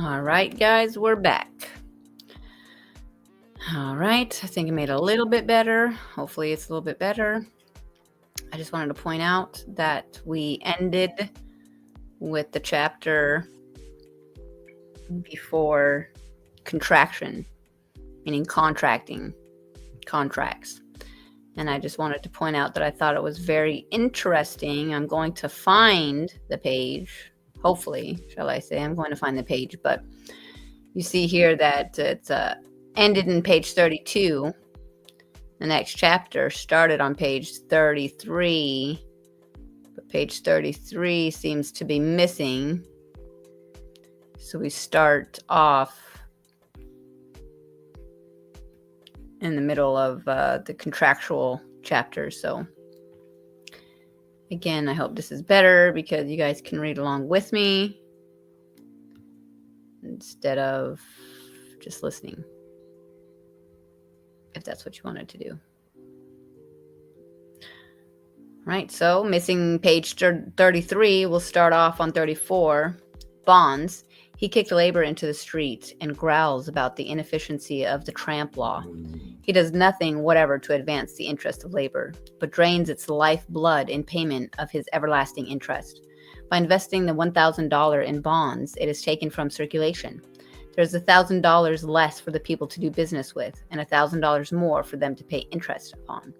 All right, guys, we're back. All right, I think I made it a little bit better. Hopefully it's a little bit better. I just wanted to point out that we ended with the chapter before contraction, meaning contracting, contracts. And I just wanted to point out that I thought it was very interesting. I'm going to find the page, hopefully, shall I say. I'm going to find the page, but you see here that it's ended in page 32. The next chapter started on page 33, but page 33 seems to be missing. So we start off in the middle of the contractual chapter. So again, I hope this is better because you guys can read along with me instead of just listening, if that's what you wanted to do. Right, so missing page 33, we'll start off on 34. Bonds. He kicked labor into the street and growls about the inefficiency of the tramp law. He does nothing whatever to advance the interest of labor, but drains its lifeblood in payment of his everlasting interest. By investing the $1,000 in bonds, it is taken from circulation. There's $1,000 less for the people to do business with, and $1,000 more for them to pay interest upon.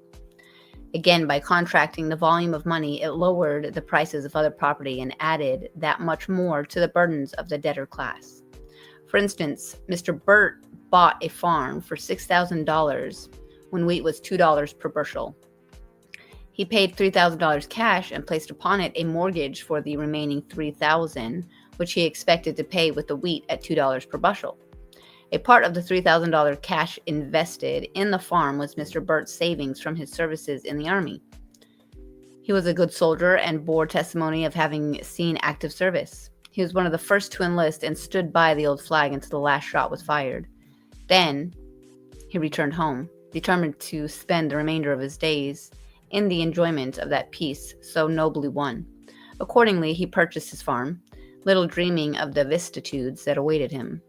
Again, by contracting the volume of money, it lowered the prices of other property and added that much more to the burdens of the debtor class. For instance, Mr. Burt bought a farm for $6,000 when wheat was $2 per bushel. He paid $3,000 cash and placed upon it a mortgage for the remaining $3,000, which he expected to pay with the wheat at $2 per bushel. A part of the $3,000 cash invested in the farm was Mr. Burt's savings from his services in the Army. He was a good soldier and bore testimony of having seen active service. He was one of the first to enlist and stood by the old flag until the last shot was fired. Then he returned home, determined to spend the remainder of his days in the enjoyment of that peace so nobly won. Accordingly, he purchased his farm, little dreaming of the vicissitudes that awaited him.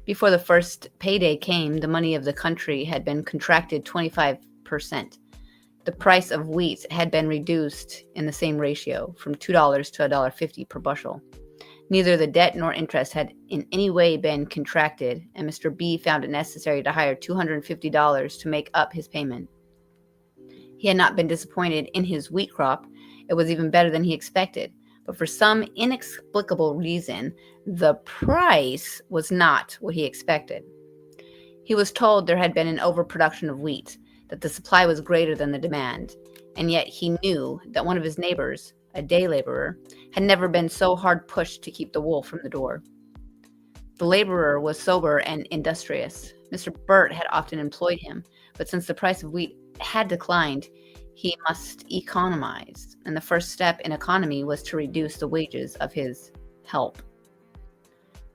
Before the first payday came, the money of the country had been contracted 25%. The price of wheat had been reduced in the same ratio, from $2 to $1.50 per bushel. Neither the debt nor interest had in any way been contracted, and Mr. B found it necessary to hire $250 to make up his payment. He had not been disappointed in his wheat crop. It was even better than he expected. But for some inexplicable reason, the price was not what he expected. He was told there had been an overproduction of wheat, that the supply was greater than the demand, and yet he knew that one of his neighbors, a day laborer, had never been so hard pushed to keep the wool from the door. The laborer was sober and industrious. Mr. Burt had often employed him, but since the price of wheat had declined, he must economize, and the first step in economy was to reduce the wages of his help.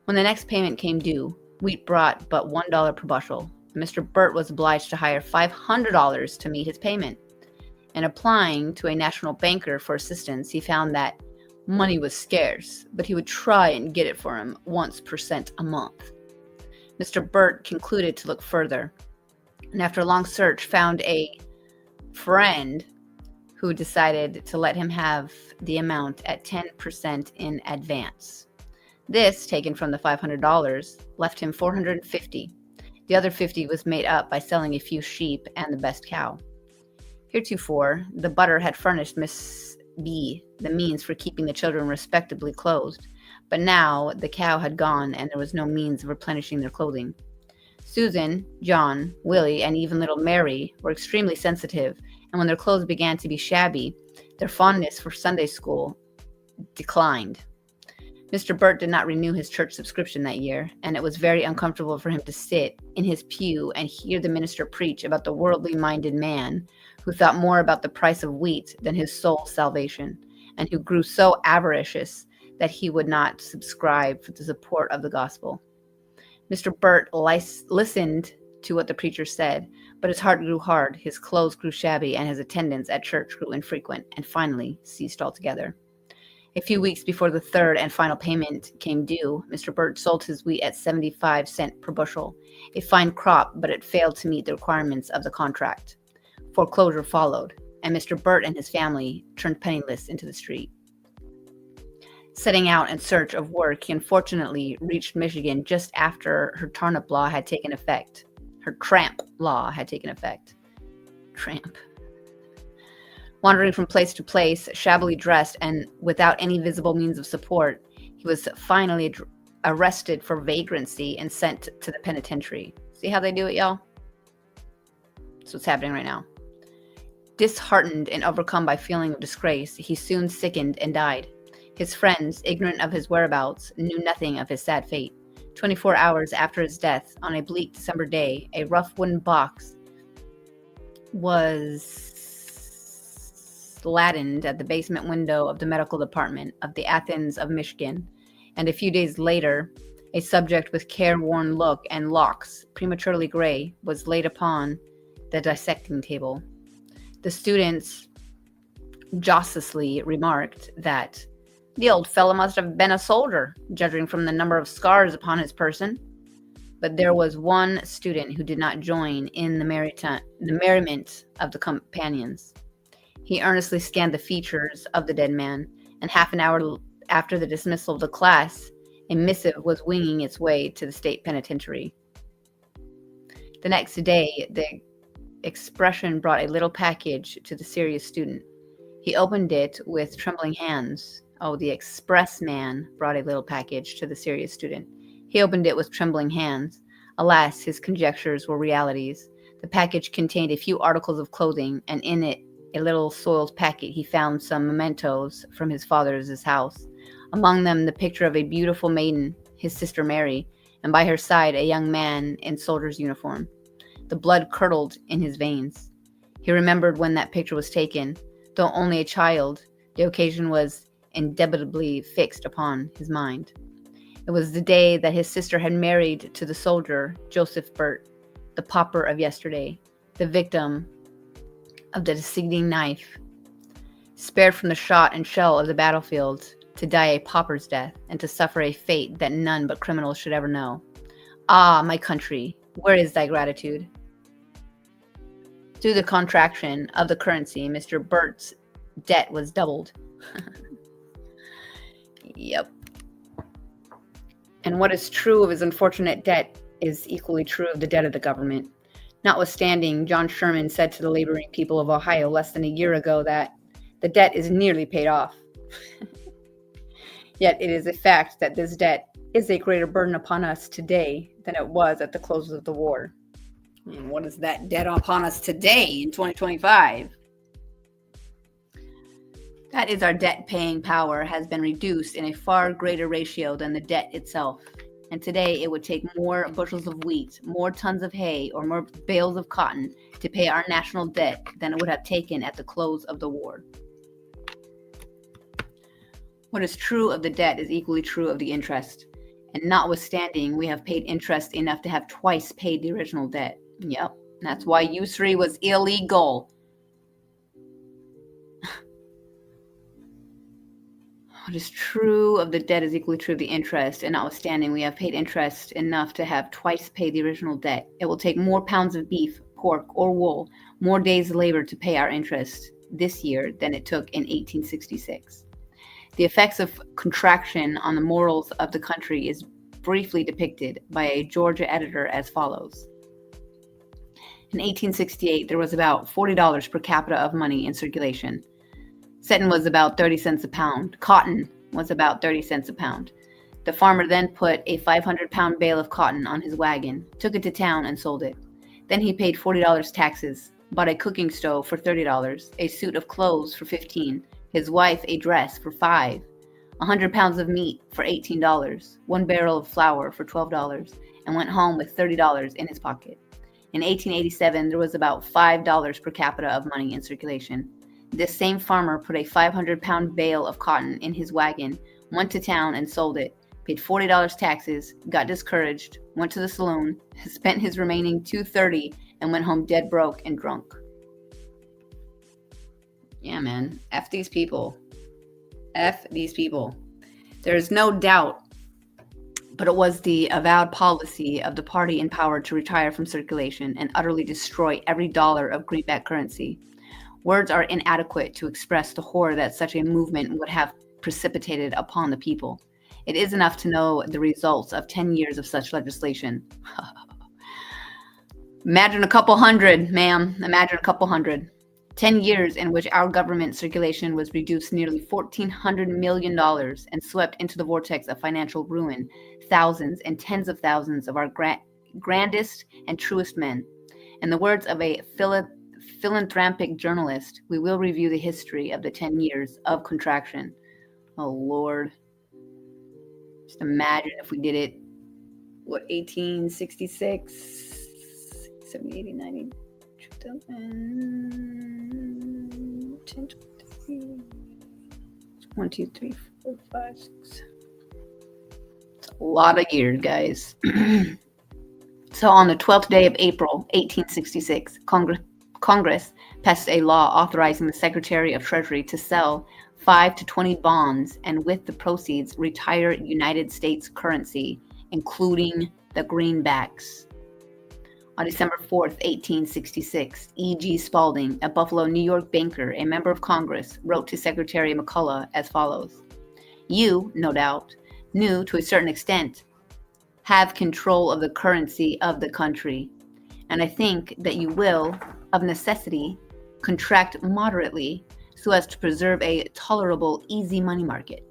When the next payment came due, wheat brought but $1 per bushel, and Mr. Burt was obliged to hire $500 to meet his payment. In applying to a national banker for assistance, he found that money was scarce, but he would try and get it for him once per cent a month. Mr. Burt concluded to look further, and after a long search found a friend who decided to let him have the amount at 10% in advance. This, taken from the $500, left him $450. The other $50 was made up by selling a few sheep and the best cow. Heretofore, the butter had furnished Miss B the means for keeping the children respectably clothed, but now the cow had gone and there was no means of replenishing their clothing. Susan, John, Willie, and even little Mary were extremely sensitive, and when their clothes began to be shabby, their fondness for Sunday school declined. Mr. Burt did not renew his church subscription that year, and it was very uncomfortable for him to sit in his pew and hear the minister preach about the worldly-minded man who thought more about the price of wheat than his soul's salvation, and who grew so avaricious that he would not subscribe for the support of the gospel. Mr. Burt listened to what the preacher said, but his heart grew hard, his clothes grew shabby, and his attendance at church grew infrequent, and finally ceased altogether. A few weeks before the third and final payment came due, Mr. Burt sold his wheat at 75 cents per bushel, a fine crop, but it failed to meet the requirements of the contract. Foreclosure followed, and Mr. Burt and his family turned penniless into the street. Setting out in search of work, he unfortunately reached Michigan just after her turnip law had taken effect. Her tramp law had taken effect. Tramp. Wandering from place to place, shabbily dressed and without any visible means of support, he was finally arrested for vagrancy and sent to the penitentiary. See how they do it, y'all? That's what's happening right now. Disheartened and overcome by feeling of disgrace, he soon sickened and died. His friends, ignorant of his whereabouts, knew nothing of his sad fate. 24 hours after his death, on a bleak December day, a rough wooden box was laddened at the basement window of the medical department of the Athens of Michigan, and a few days later, a subject with careworn look and locks, prematurely gray, was laid upon the dissecting table. The students jocosely remarked that the old fellow must have been a soldier, judging from the number of scars upon his person. But there was one student who did not join in the merriment of the companions. He earnestly scanned the features of the dead man, and half an hour after the dismissal of the class, a missive was winging its way to the state penitentiary. The next day, the expression brought a little package to the serious student. He opened it with trembling hands. Oh, the express man brought a little package to the serious student. He opened it with trembling hands. Alas, his conjectures were realities. The package contained a few articles of clothing, and in it, a little soiled packet, he found some mementos from his father's house. Among them, the picture of a beautiful maiden, his sister Mary, and by her side, a young man in soldier's uniform. The blood curdled in his veins. He remembered when that picture was taken. Though only a child, the occasion was indelibly fixed upon his mind. It was the day that his sister had married to the soldier, Joseph Burt, the pauper of yesterday, the victim of the deceiving knife, spared from the shot and shell of the battlefield to die a pauper's death and to suffer a fate that none but criminals should ever know. Ah, my country, where is thy gratitude? Through the contraction of the currency, Mr. Burt's debt was doubled. Yep. And what is true of his unfortunate debt is equally true of the debt of the government. Notwithstanding, John Sherman said to the laboring people of Ohio less than a year ago that the debt is nearly paid off. Yet it is a fact that this debt is a greater burden upon us today than it was at the close of the war. And what is that debt upon us today in 2025? That is, our debt-paying power has been reduced in a far greater ratio than the debt itself. And today it would take more bushels of wheat, more tons of hay, or more bales of cotton to pay our national debt than it would have taken at the close of the war. What is true of the debt is equally true of the interest. And notwithstanding, we have paid interest enough to have twice paid the original debt. Yep, that's why usury was illegal. What is true of the debt is equally true of the interest, and notwithstanding, we have paid interest enough to have twice paid the original debt. It will take more pounds of beef, pork, or wool, more days' labor to pay our interest this year than it took in 1866. The effects of contraction on the morals of the country is briefly depicted by a Georgia editor as follows. In 1868, there was about $40 per capita of money in circulation. Satin was about 30 cents a pound. Cotton was about 30 cents a pound. The farmer then put a 500-pound bale of cotton on his wagon, took it to town, and sold it. Then he paid $40 taxes, bought a cooking stove for $30, a suit of clothes for $15, his wife a dress for $5, 100 pounds of meat for $18, one barrel of flour for $12, and went home with $30 in his pocket. In 1887, there was about $5 per capita of money in circulation. This same farmer put a 500-pound bale of cotton in his wagon, went to town and sold it, paid $40 taxes, got discouraged, went to the saloon, spent his remaining $2.30, and went home dead broke and drunk. Yeah, man. F these people. F these people. There's no doubt, but it was the avowed policy of the party in power to retire from circulation and utterly destroy every dollar of greenback currency. Words are inadequate to express the horror that such a movement would have precipitated upon the people. It is enough to know the results of 10 years of such legislation. Imagine a couple hundred, ma'am. Imagine a couple hundred. 10 years in which our government circulation was reduced nearly $1,400 million and swept into the vortex of financial ruin thousands and tens of thousands of our grandest and truest men. In the words of a philanthropic journalist, we will review the history of the 10 years of contraction. Oh, Lord. Just imagine if we did it, 1866, 70, 80, 90, 2000, 10, 23, 1, 2, 3, 4, 5, 6. It's a lot of years, guys. So on the 12th day of April, 1866, Congress passed a law authorizing the Secretary of Treasury to sell 5 to 20 bonds and with the proceeds retire United States currency, including the greenbacks. On December 4th, 1866, E.G. Spaulding, a Buffalo, New York banker, a member of Congress, wrote to Secretary McCulloch as follows. You, no doubt, knew to a certain extent, have control of the currency of the country, and I think that you will, of necessity, contract moderately so as to preserve a tolerable, easy money market.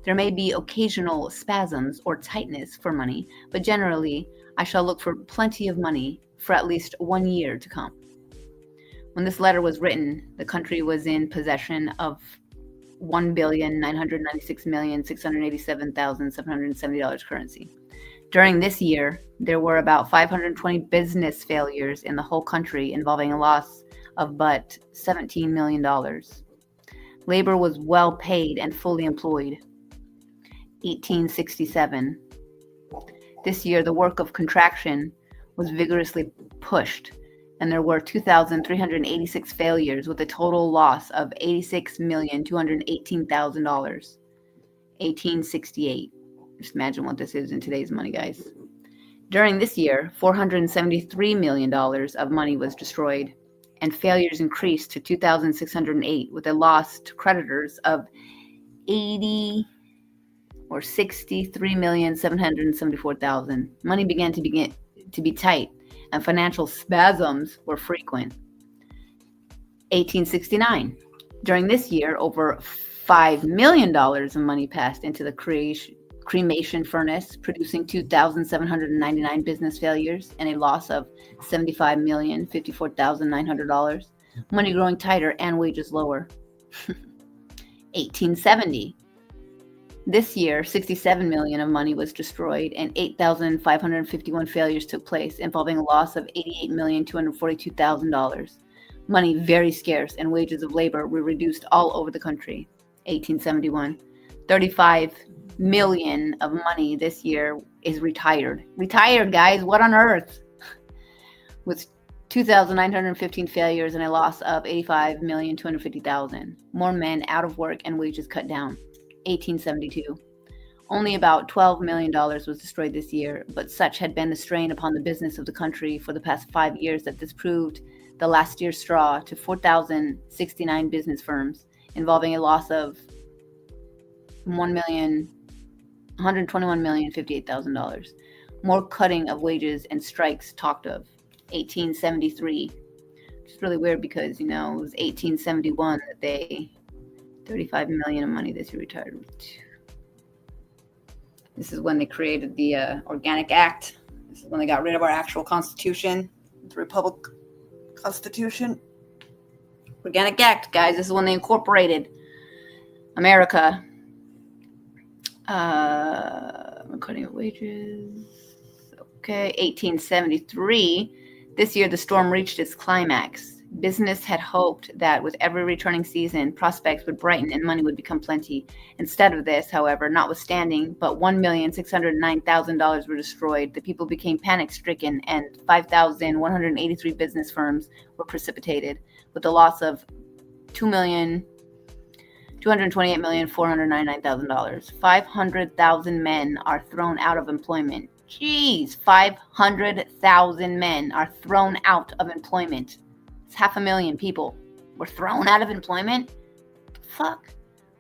There may be occasional spasms or tightness for money, but generally I shall look for plenty of money for at least 1 year to come. When this letter was written, the country was in possession of $1,996,687,770 currency. During this year, there were about 520 business failures in the whole country involving a loss of but $17 million. Labor was well paid and fully employed. 1867. This year, the work of contraction was vigorously pushed, and there were 2,386 failures with a total loss of $86,218,000. 1868. Just imagine what this is in today's money, guys. During this year, $473 million of money was destroyed, and failures increased to 2,608 with a loss to creditors of $63,774,000. Money began to be tight, and financial spasms were frequent. 1869. During this year, over $5 million of money passed into the cremation furnace, producing 2,799 business failures and a loss of $75,054,900. Money growing tighter and wages lower. 1870. This year, $67 million of money was destroyed and 8,551 failures took place, involving a loss of $88,242,000. Money very scarce and wages of labor were reduced all over the country. 1871. 35 million of money this year is retired. Retired, guys, what on earth? With 2,915 failures and a loss of $85,250,000. More men out of work and wages cut down. 1872. Only about $12 million was destroyed this year, but such had been the strain upon the business of the country for the past 5 years that this proved the last year's straw to 4,069 business firms, involving a loss of $121,058,000. More cutting of wages and strikes talked of. 1873. Which is really weird because, it was 1871 that they 35 million of money this year retired. This is when they created the Organic Act. This is when they got rid of our actual Constitution, the Republic Constitution. Organic Act, guys. This is when they incorporated America. Cutting of wages. Okay, 1873. This year, the storm reached its climax. Business had hoped that with every returning season, prospects would brighten and money would become plenty. Instead of this, however, notwithstanding, but $1,609,000 were destroyed. The people became panic-stricken, and 5,183 business firms were precipitated, with the loss of $228,499,000. 500,000 men are thrown out of employment. Jeez, 500,000 men are thrown out of employment. It's 500,000 people were thrown out of employment. Fuck.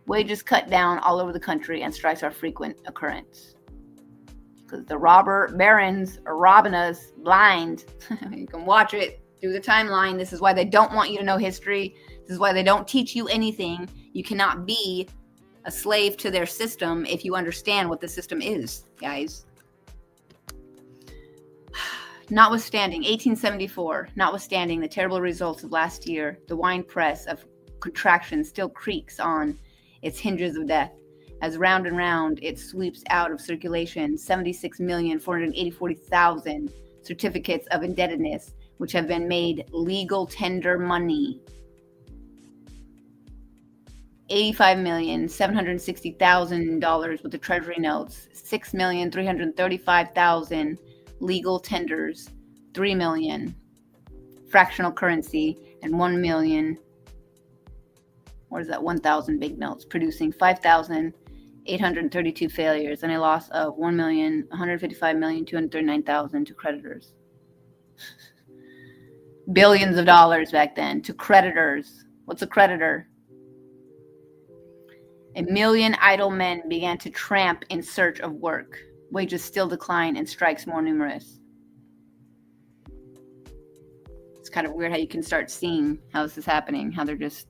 Wages cut down all over the country and strikes are frequent occurrence. Because the robber barons are robbing us blind. You can watch it through the timeline. This is why they don't want you to know history. This is why they don't teach you anything. You cannot be a slave to their system if you understand what the system is, guys. Notwithstanding 1874, notwithstanding the terrible results of last year, the wine press of contraction still creaks on its hinges of death. As round and round it sweeps out of circulation 76,484,000 certificates of indebtedness, which have been made legal tender money. 85,760,000 with the treasury notes, 6,335,000 legal tenders, 3 million fractional currency, and 1 million, what is that, 1,000 big notes, producing 5,832 failures and a loss of 1,155,239,000 to creditors. Billions of dollars back then to creditors. What's a creditor? 1 million idle men began to tramp in search of work. Wages still decline and strikes more numerous. It's kind of weird how you can start seeing how this is happening, how they're just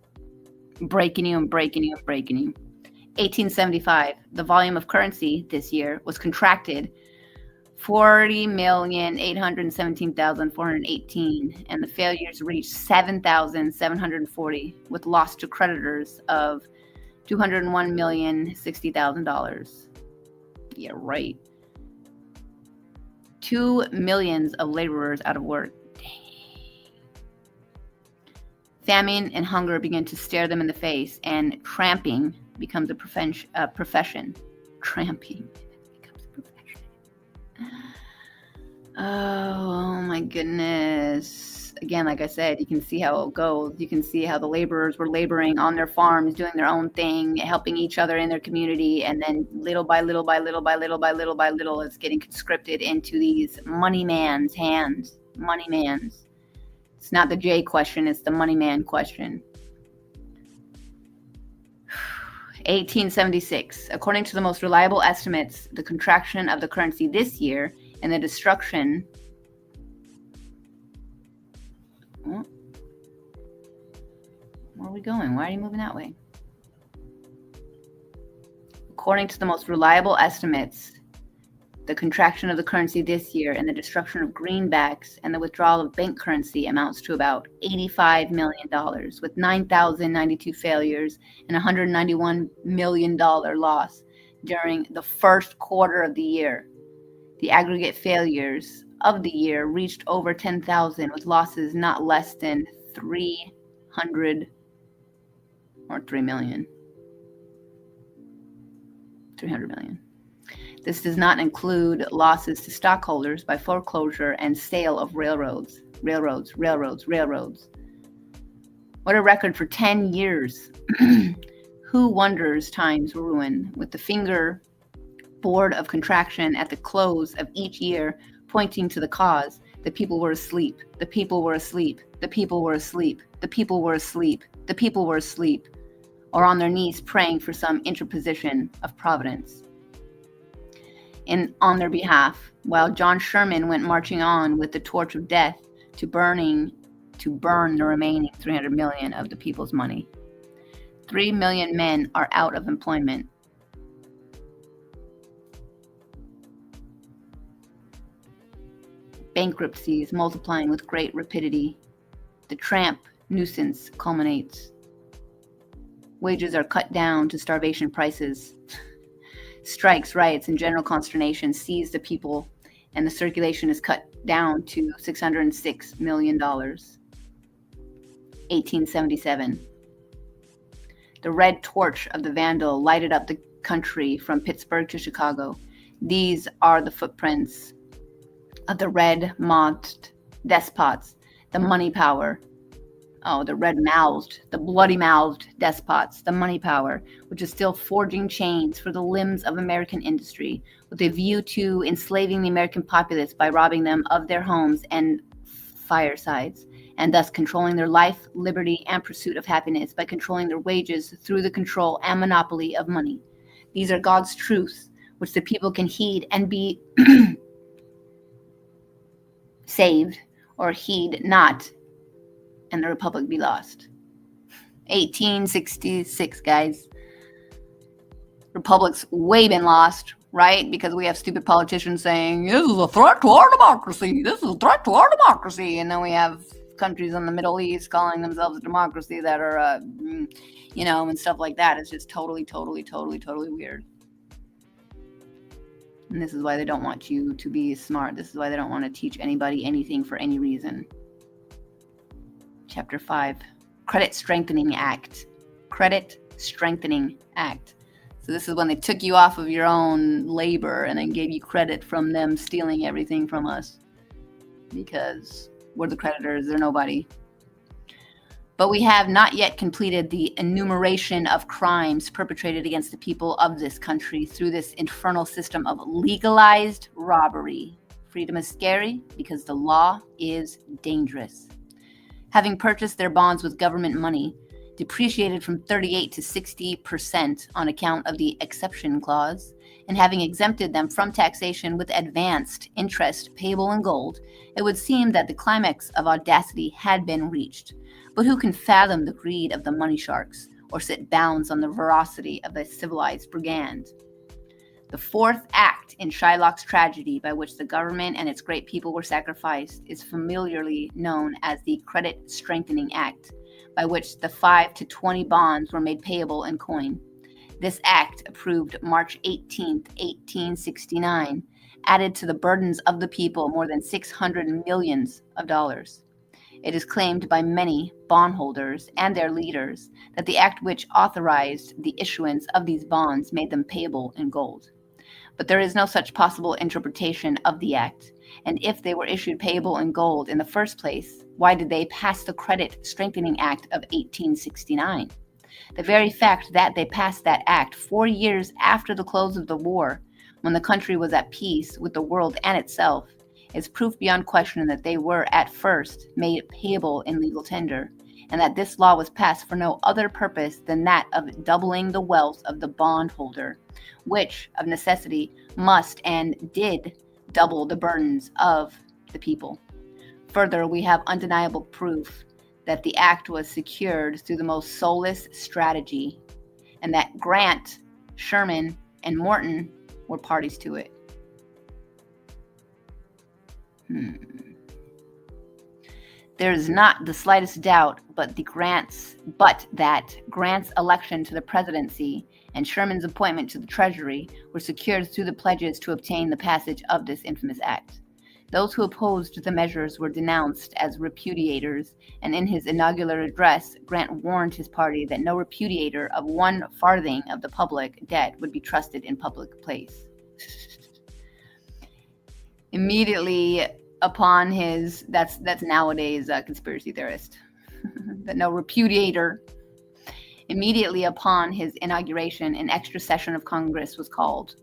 breaking you and breaking you and breaking you. 1875, the volume of currency this year was contracted 40,817,418, and the failures reached 7,740, with loss to creditors of $201,060,000. Yeah, right. 2 million of laborers out of work. Famine and hunger begin to stare them in the face, and tramping becomes a profession. Tramping becomes a profession. Oh my goodness. Again, like I said, you can see how it goes. You can see how the laborers were laboring on their farms, doing their own thing, helping each other in their community, and then little by little, it's getting conscripted into these money man's hands. Money man's. It's not the J question, it's the money man question. 1876. According to the most reliable estimates, the contraction of the currency this year and the destruction... Where are we going? Why are you moving that way? According to the most reliable estimates, the contraction of the currency this year and the destruction of greenbacks and the withdrawal of bank currency amounts to about $85 million, with 9,092 failures and $191 million loss during the first quarter of the year. The aggregate failures of the year reached over 10,000, with losses not less than 300 or 3 million. 300 million. This does not include losses to stockholders by foreclosure and sale of railroads. What a record for 10 years. Who wonders times ruin, with the finger board of contraction at the close of each year pointing to the cause. The people were asleep. The people were asleep. The people were asleep. The people were asleep. The people were asleep. Or on their knees praying for some interposition of providence on their behalf, while John Sherman went marching on with the torch of death to burn the remaining 300 million of the people's money. 3 million men are out of employment. Bankruptcies multiplying with great rapidity. The tramp nuisance culminates. Wages are cut down to starvation prices. Strikes, riots, and general consternation seize the people, and the circulation is cut down to $606 million. 1877. The red torch of the vandal lighted up the country from Pittsburgh to Chicago. These are the footprints of the red-mothed despots, the money power the red-mouthed, the bloody-mouthed despots, the money power, which is still forging chains for the limbs of American industry, with a view to enslaving the American populace by robbing them of their homes and firesides, and thus controlling their life, liberty, and pursuit of happiness by controlling their wages through the control and monopoly of money. These are God's truths, which the people can heed and be saved, or heed not, and the republic be lost. 1866, guys. Republic's way been lost, right? Because we have stupid politicians saying, this is a threat to our democracy. This is a threat to our democracy. And then we have countries in the Middle East calling themselves a democracy that are, and stuff like that. It's just totally weird. And this is why they don't want you to be smart. This is why they don't want to teach anybody anything for any reason. Chapter 5, Credit Strengthening Act. Credit Strengthening Act. So this is when they took you off of your own labor and then gave you credit from them stealing everything from us. Because we're the creditors, they're nobody. But we have not yet completed the enumeration of crimes perpetrated against the people of this country through this infernal system of legalized robbery. Freedom is scary because the law is dangerous. Having purchased their bonds with government money, depreciated from 38 to 60% on account of the exception clause, and having exempted them from taxation with advanced interest payable in gold, it would seem that the climax of audacity had been reached. But who can fathom the greed of the money sharks, or set bounds on the ferocity of a civilized brigand? The fourth act in Shylock's tragedy, by which the government and its great people were sacrificed, is familiarly known as the Credit Strengthening Act, by which the 5 to 20 bonds were made payable in coin. This act, approved March 18, 1869, added to the burdens of the people more than $600 million. It is claimed by many bondholders and their leaders that the act which authorized the issuance of these bonds made them payable in gold. But there is no such possible interpretation of the act, and if they were issued payable in gold in the first place, why did they pass the Credit Strengthening Act of 1869? The very fact that they passed that act 4 years after the close of the war, when the country was at peace with the world and itself, is proof beyond question that they were at first made payable in legal tender, and that this law was passed for no other purpose than that of doubling the wealth of the bondholder, which, of necessity, must and did double the burdens of the people. Further, we have undeniable proof that the act was secured through the most soulless strategy, and that Grant, Sherman, and Morton were parties to it. There is not the slightest doubt but that Grant's election to the presidency and Sherman's appointment to the Treasury were secured through the pledges to obtain the passage of this infamous act. Those who opposed the measures were denounced as repudiators, and in his inaugural address, Grant warned his party that no repudiator of 1 farthing of the public debt would be trusted in public place. Immediately upon his, that's nowadays a conspiracy theorist, that no repudiator. Immediately upon his inauguration, an extra session of Congress was called.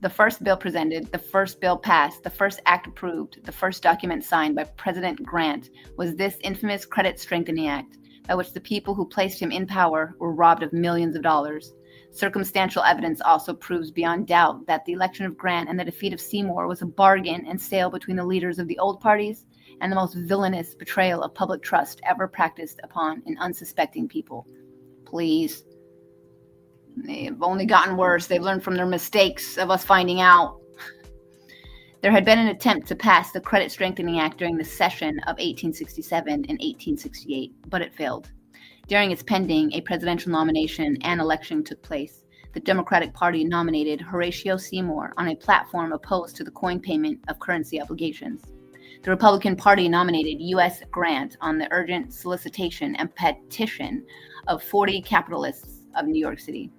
The first bill presented, the first bill passed, the first act approved, the first document signed by President Grant was this infamous Credit Strengthening Act, by which the people who placed him in power were robbed of millions of dollars. Circumstantial evidence also proves beyond doubt that the election of Grant and the defeat of Seymour was a bargain and sale between the leaders of the old parties and the most villainous betrayal of public trust ever practiced upon an unsuspecting people. Please. They've only gotten worse. They've learned from their mistakes of us finding out. There had been an attempt to pass the Credit Strengthening Act during the session of 1867 and 1868, but it failed. During its pending, a presidential nomination and election took place. The Democratic Party nominated Horatio Seymour on a platform opposed to the coin payment of currency obligations. The Republican Party nominated U.S. Grant on the urgent solicitation and petition of 40 capitalists of New York City.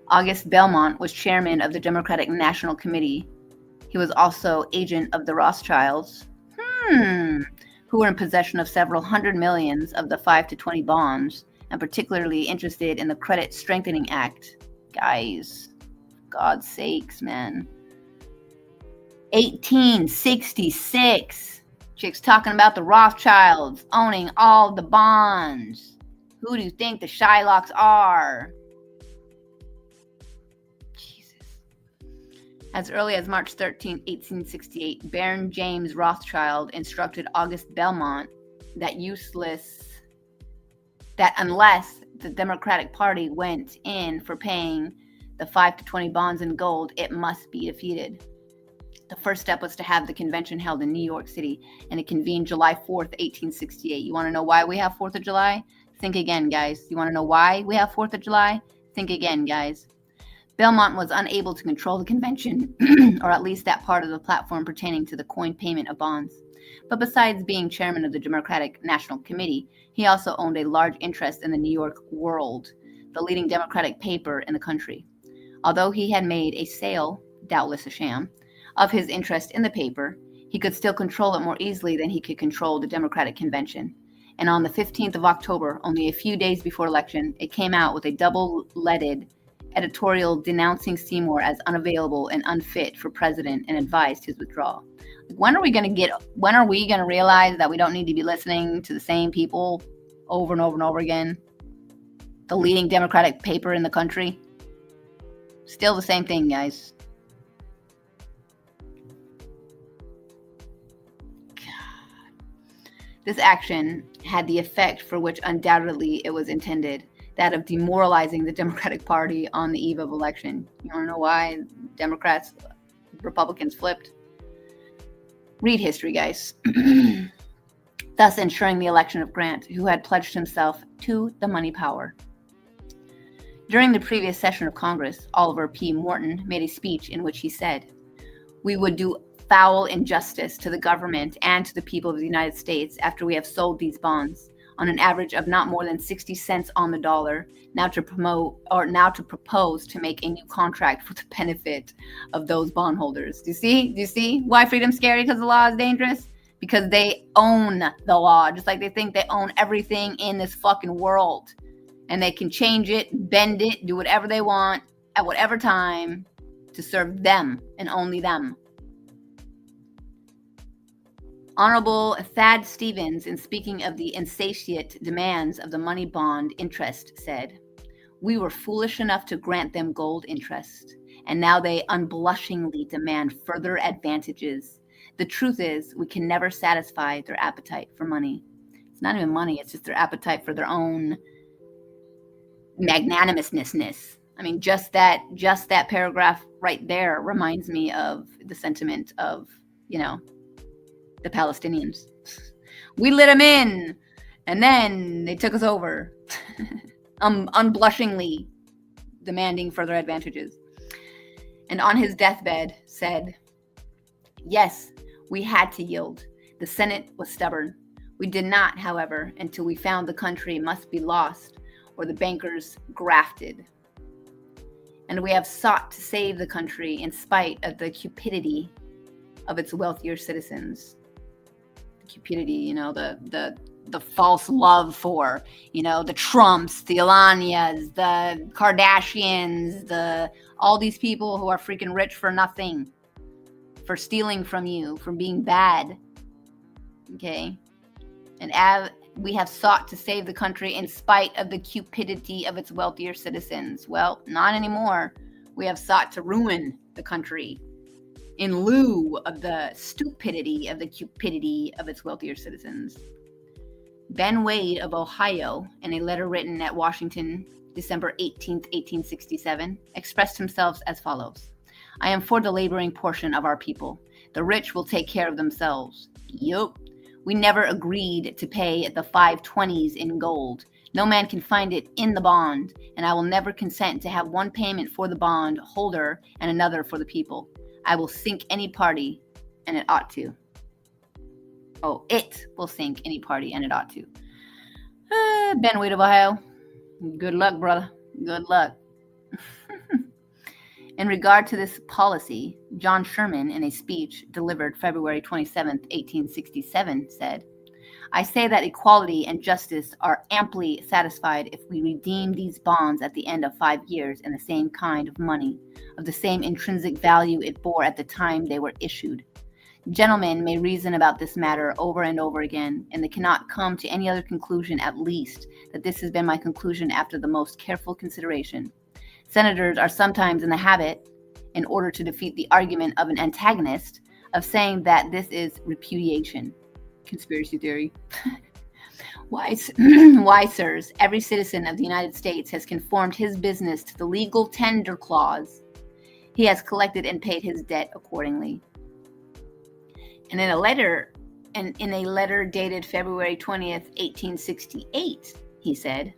August Belmont was chairman of the Democratic National Committee. He was also agent of the Rothschilds. who were in possession of several hundred millions of the 5 to 20 bonds and particularly interested in the Credit Strengthening Act. Guys, God's sakes, man. 1866. Chicks talking about the Rothschilds owning all the bonds. Who do you think the Shylocks are? Jesus. As early as March 13, 1868, Baron James Rothschild instructed August Belmont that unless the Democratic Party went in for paying the 5 to 20 bonds in gold, it must be defeated. The first step was to have the convention held in New York City, and it convened July 4th, 1868. You want to know why we have 4th of July? Think again, guys. You want to know why we have 4th of July? Think again, guys. Belmont was unable to control the convention, or at least that part of the platform pertaining to the coin payment of bonds. But besides being chairman of the Democratic National Committee, he also owned a large interest in the New York World, the leading Democratic paper in the country. Although he had made a sale, doubtless a sham, of his interest in the paper, he could still control it more easily than he could control the Democratic Convention. And on the 15th of October, only a few days before election, it came out with a double-leaded editorial denouncing Seymour as unavailable and unfit for president and advised his withdrawal. When are we going to realize that we don't need to be listening to the same people over and over and over again? The leading Democratic paper in the country? Still the same thing, guys. This action had the effect for which undoubtedly it was intended, that of demoralizing the Democratic Party on the eve of election. You want to know why Republicans flipped? Read history, guys. Thus ensuring the election of Grant, who had pledged himself to the money power. During the previous session of Congress, Oliver P. Morton made a speech in which he said, "We would do foul injustice to the government and to the people of the United States after we have sold these bonds on an average of not more than 60 cents on the dollar, now to propose to make a new contract for the benefit of those bondholders." Do you see why freedom's scary? Because the law is dangerous? Because they own the law, just like they think they own everything in this fucking world. And they can change it, bend it, do whatever they want at whatever time to serve them and only them. Honorable Thad Stevens, in speaking of the insatiate demands of the money bond interest, said, "We were foolish enough to grant them gold interest, and now they unblushingly demand further advantages. The truth is, we can never satisfy their appetite for money." It's not even money, it's just their appetite for their own magnanimousness. I mean, just that paragraph right there reminds me of the sentiment of, the Palestinians. We let them in, and then they took us over, unblushingly demanding further advantages. And on his deathbed said, "Yes, we had to yield. The Senate was stubborn. We did not, however, until we found the country must be lost or the bankers grafted. And we have sought to save the country in spite of the cupidity of its wealthier citizens." Cupidity, the false love for, the Trumps, the Elanias, the Kardashians, all these people who are freaking rich for nothing, for stealing from you, for being bad. Okay? And we have sought to save the country in spite of the cupidity of its wealthier citizens. Well, not anymore. We have sought to ruin the country in lieu of the stupidity of the cupidity of its wealthier citizens. Ben Wade of Ohio, in a letter written at Washington, December 18th, 1867, expressed himself as follows: "I am for the laboring portion of our people. The rich will take care of themselves." Yup. "We never agreed to pay the 5/20s in gold. No man can find it in the bond, and I will never consent to have one payment for the bond holder and another for the people. I will sink any party, and it ought to." Oh, it will sink any party, and it ought to. Ben Wade of Ohio, good luck, brother. Good luck. In regard to this policy, John Sherman, in a speech delivered February 27, 1867, said, "I say that equality and justice are amply satisfied if we redeem these bonds at the end of 5 years in the same kind of money, of the same intrinsic value it bore at the time they were issued. Gentlemen may reason about this matter over and over again, and they cannot come to any other conclusion, at least, that this has been my conclusion after the most careful consideration. Senators are sometimes in the habit, in order to defeat the argument of an antagonist, of saying that this is repudiation." Conspiracy theory. Why, sirs, every citizen of the United States has conformed his business to the legal tender clause. He has collected and paid his debt accordingly. And in a letter dated February 20th, 1868, he said,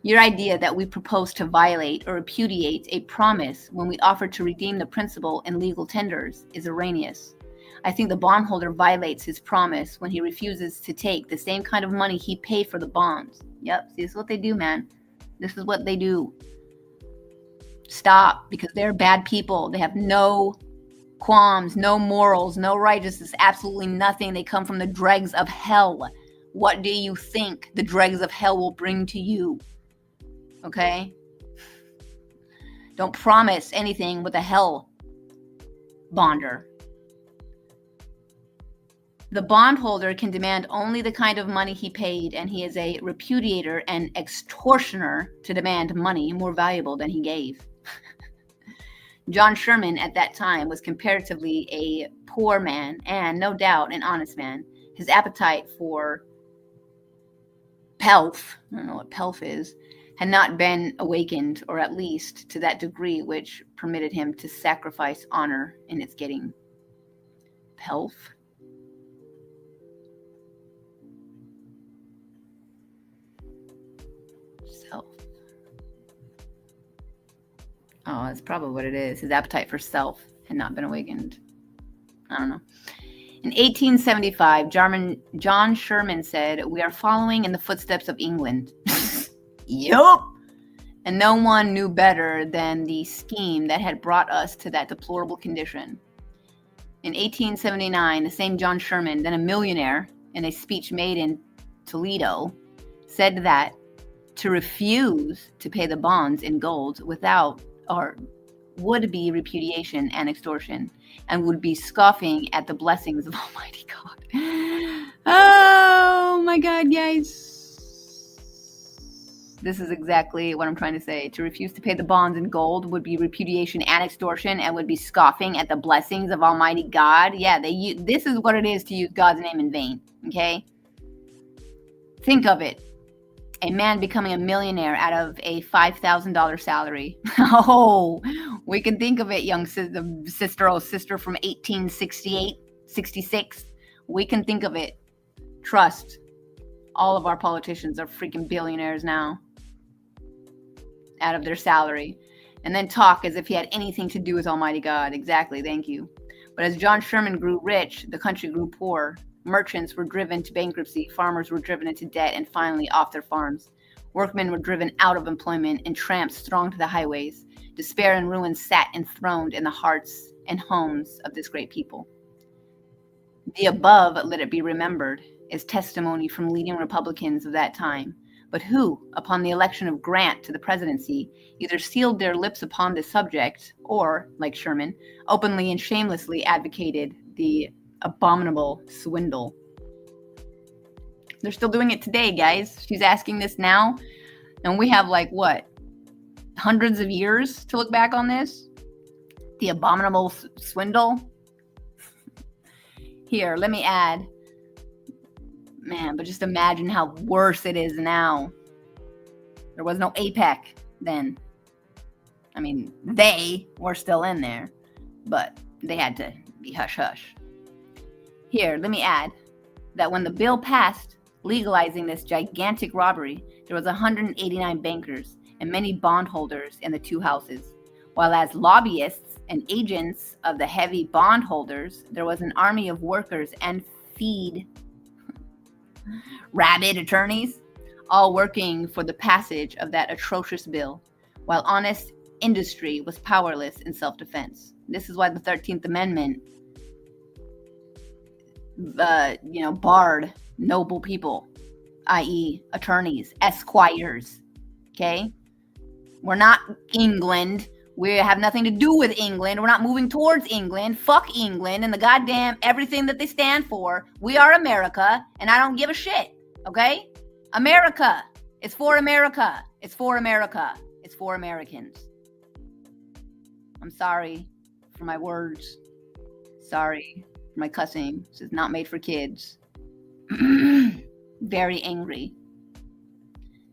"Your idea that we propose to violate or repudiate a promise when we offer to redeem the principal in legal tenders is erroneous. I think the bondholder violates his promise when he refuses to take the same kind of money he paid for the bonds." Yep, see, this is what they do, man. This is what they do. Stop, because they're bad people. They have no qualms, no morals, no righteousness, absolutely nothing. They come from the dregs of hell. What do you think the dregs of hell will bring to you? Okay? Don't promise anything with a hell bonder. The bondholder can demand only the kind of money he paid, and he is a repudiator and extortioner to demand money more valuable than he gave. John Sherman at that time was comparatively a poor man and, no doubt, an honest man. His appetite for pelf, I don't know what pelf is, had not been awakened, or at least to that degree which permitted him to sacrifice honor in its getting. Pelf? Self. Oh, that's probably what it is. His appetite for self had not been awakened. I don't know. In 1875, John Sherman said, "We are following in the footsteps of England." Yup! And no one knew better than the scheme that had brought us to that deplorable condition. In 1879, the same John Sherman, then a millionaire, in a speech made in Toledo, said that to refuse to pay the bonds in gold would be repudiation and extortion, and would be scoffing at the blessings of Almighty God. Oh my God, guys. This is exactly what I'm trying to say. To refuse to pay the bonds in gold would be repudiation and extortion, and would be scoffing at the blessings of Almighty God. Yeah, this is what it is to use God's name in vain, okay? Think of it. A man becoming a millionaire out of a $5,000 salary. Oh, we can think of it, young sister from 1868, 66. We can think of it. Trust. All of our politicians are freaking billionaires now. Out of their salary. And then talk as if he had anything to do with Almighty God. Exactly, thank you. But as John Sherman grew rich, the country grew poor. Merchants were driven to bankruptcy, farmers were driven into debt and finally off their farms. Workmen were driven out of employment, and tramps thronged the highways. Despair and ruin sat enthroned in the hearts and homes of this great people. The above, let it be remembered, is testimony from leading Republicans of that time, but who, upon the election of Grant to the presidency, either sealed their lips upon this subject or, like Sherman, openly and shamelessly advocated the abominable swindle. They're still doing it today, guys. She's asking this now, and we have hundreds of years to look back on this? The abominable swindle? Here, let me add. Man, but just imagine how worse it is now. There was no APEC then. I mean, they were still in there, but they had to be hush-hush. Here, let me add that when the bill passed legalizing this gigantic robbery, there was 189 bankers and many bondholders in the two houses, while as lobbyists and agents of the heavy bondholders, there was an army of workers and rabid attorneys, all working for the passage of that atrocious bill, while honest industry was powerless in self-defense. This is why the 13th Amendment, barred noble people, i.e. attorneys, esquires, okay? We're not England. We have nothing to do with England. We're not moving towards England. Fuck England and the goddamn everything that they stand for. We are America, and I don't give a shit, okay? America. It's for America. It's for America. It's for Americans. I'm sorry for my words. Sorry for my cussing. This is not made for kids. Very angry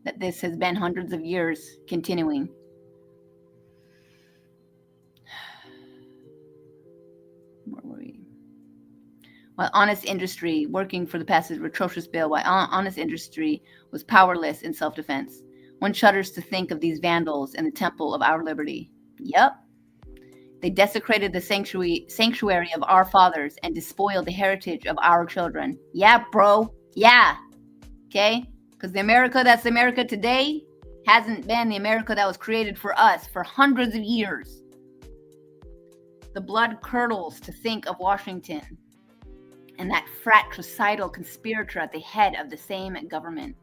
that this has been hundreds of years continuing. Where were we? While honest industry working for the passage of atrocious bill, while honest industry was powerless in self-defense. One shudders to think of these vandals in the temple of our liberty. Yep. They desecrated the sanctuary of our fathers and despoiled the heritage of our children. Yeah, bro. Yeah. Okay? Because the America that's America today hasn't been the America that was created for us for hundreds of years. The blood curdles to think of Washington and that fratricidal conspirator at the head of the same government.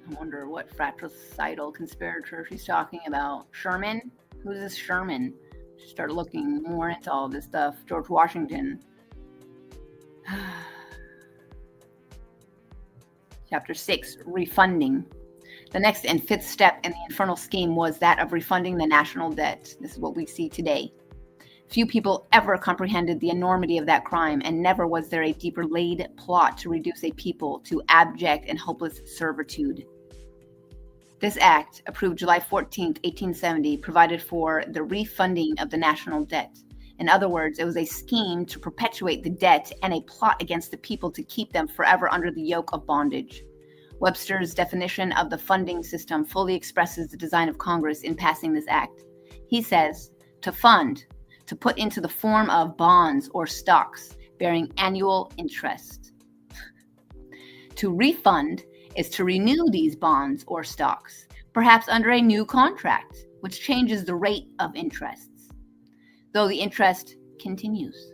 I wonder what fratricidal conspirator she's talking about. Sherman? Who's this Sherman? Start looking more into all this stuff. George Washington. Chapter 6, refunding. The next and fifth step in the infernal scheme was that of refunding the national debt. This is what we see today. Few people ever comprehended the enormity of that crime, and never was there a deeper laid plot to reduce a people to abject and hopeless servitude. This act, approved July 14, 1870, provided for the refunding of the national debt. In other words, it was a scheme to perpetuate the debt and a plot against the people to keep them forever under the yoke of bondage. Webster's definition of the funding system fully expresses the design of Congress in passing this act. He says, to fund, to put into the form of bonds or stocks bearing annual interest. To refund is to renew these bonds or stocks, perhaps under a new contract, which changes the rate of interests, though the interest continues.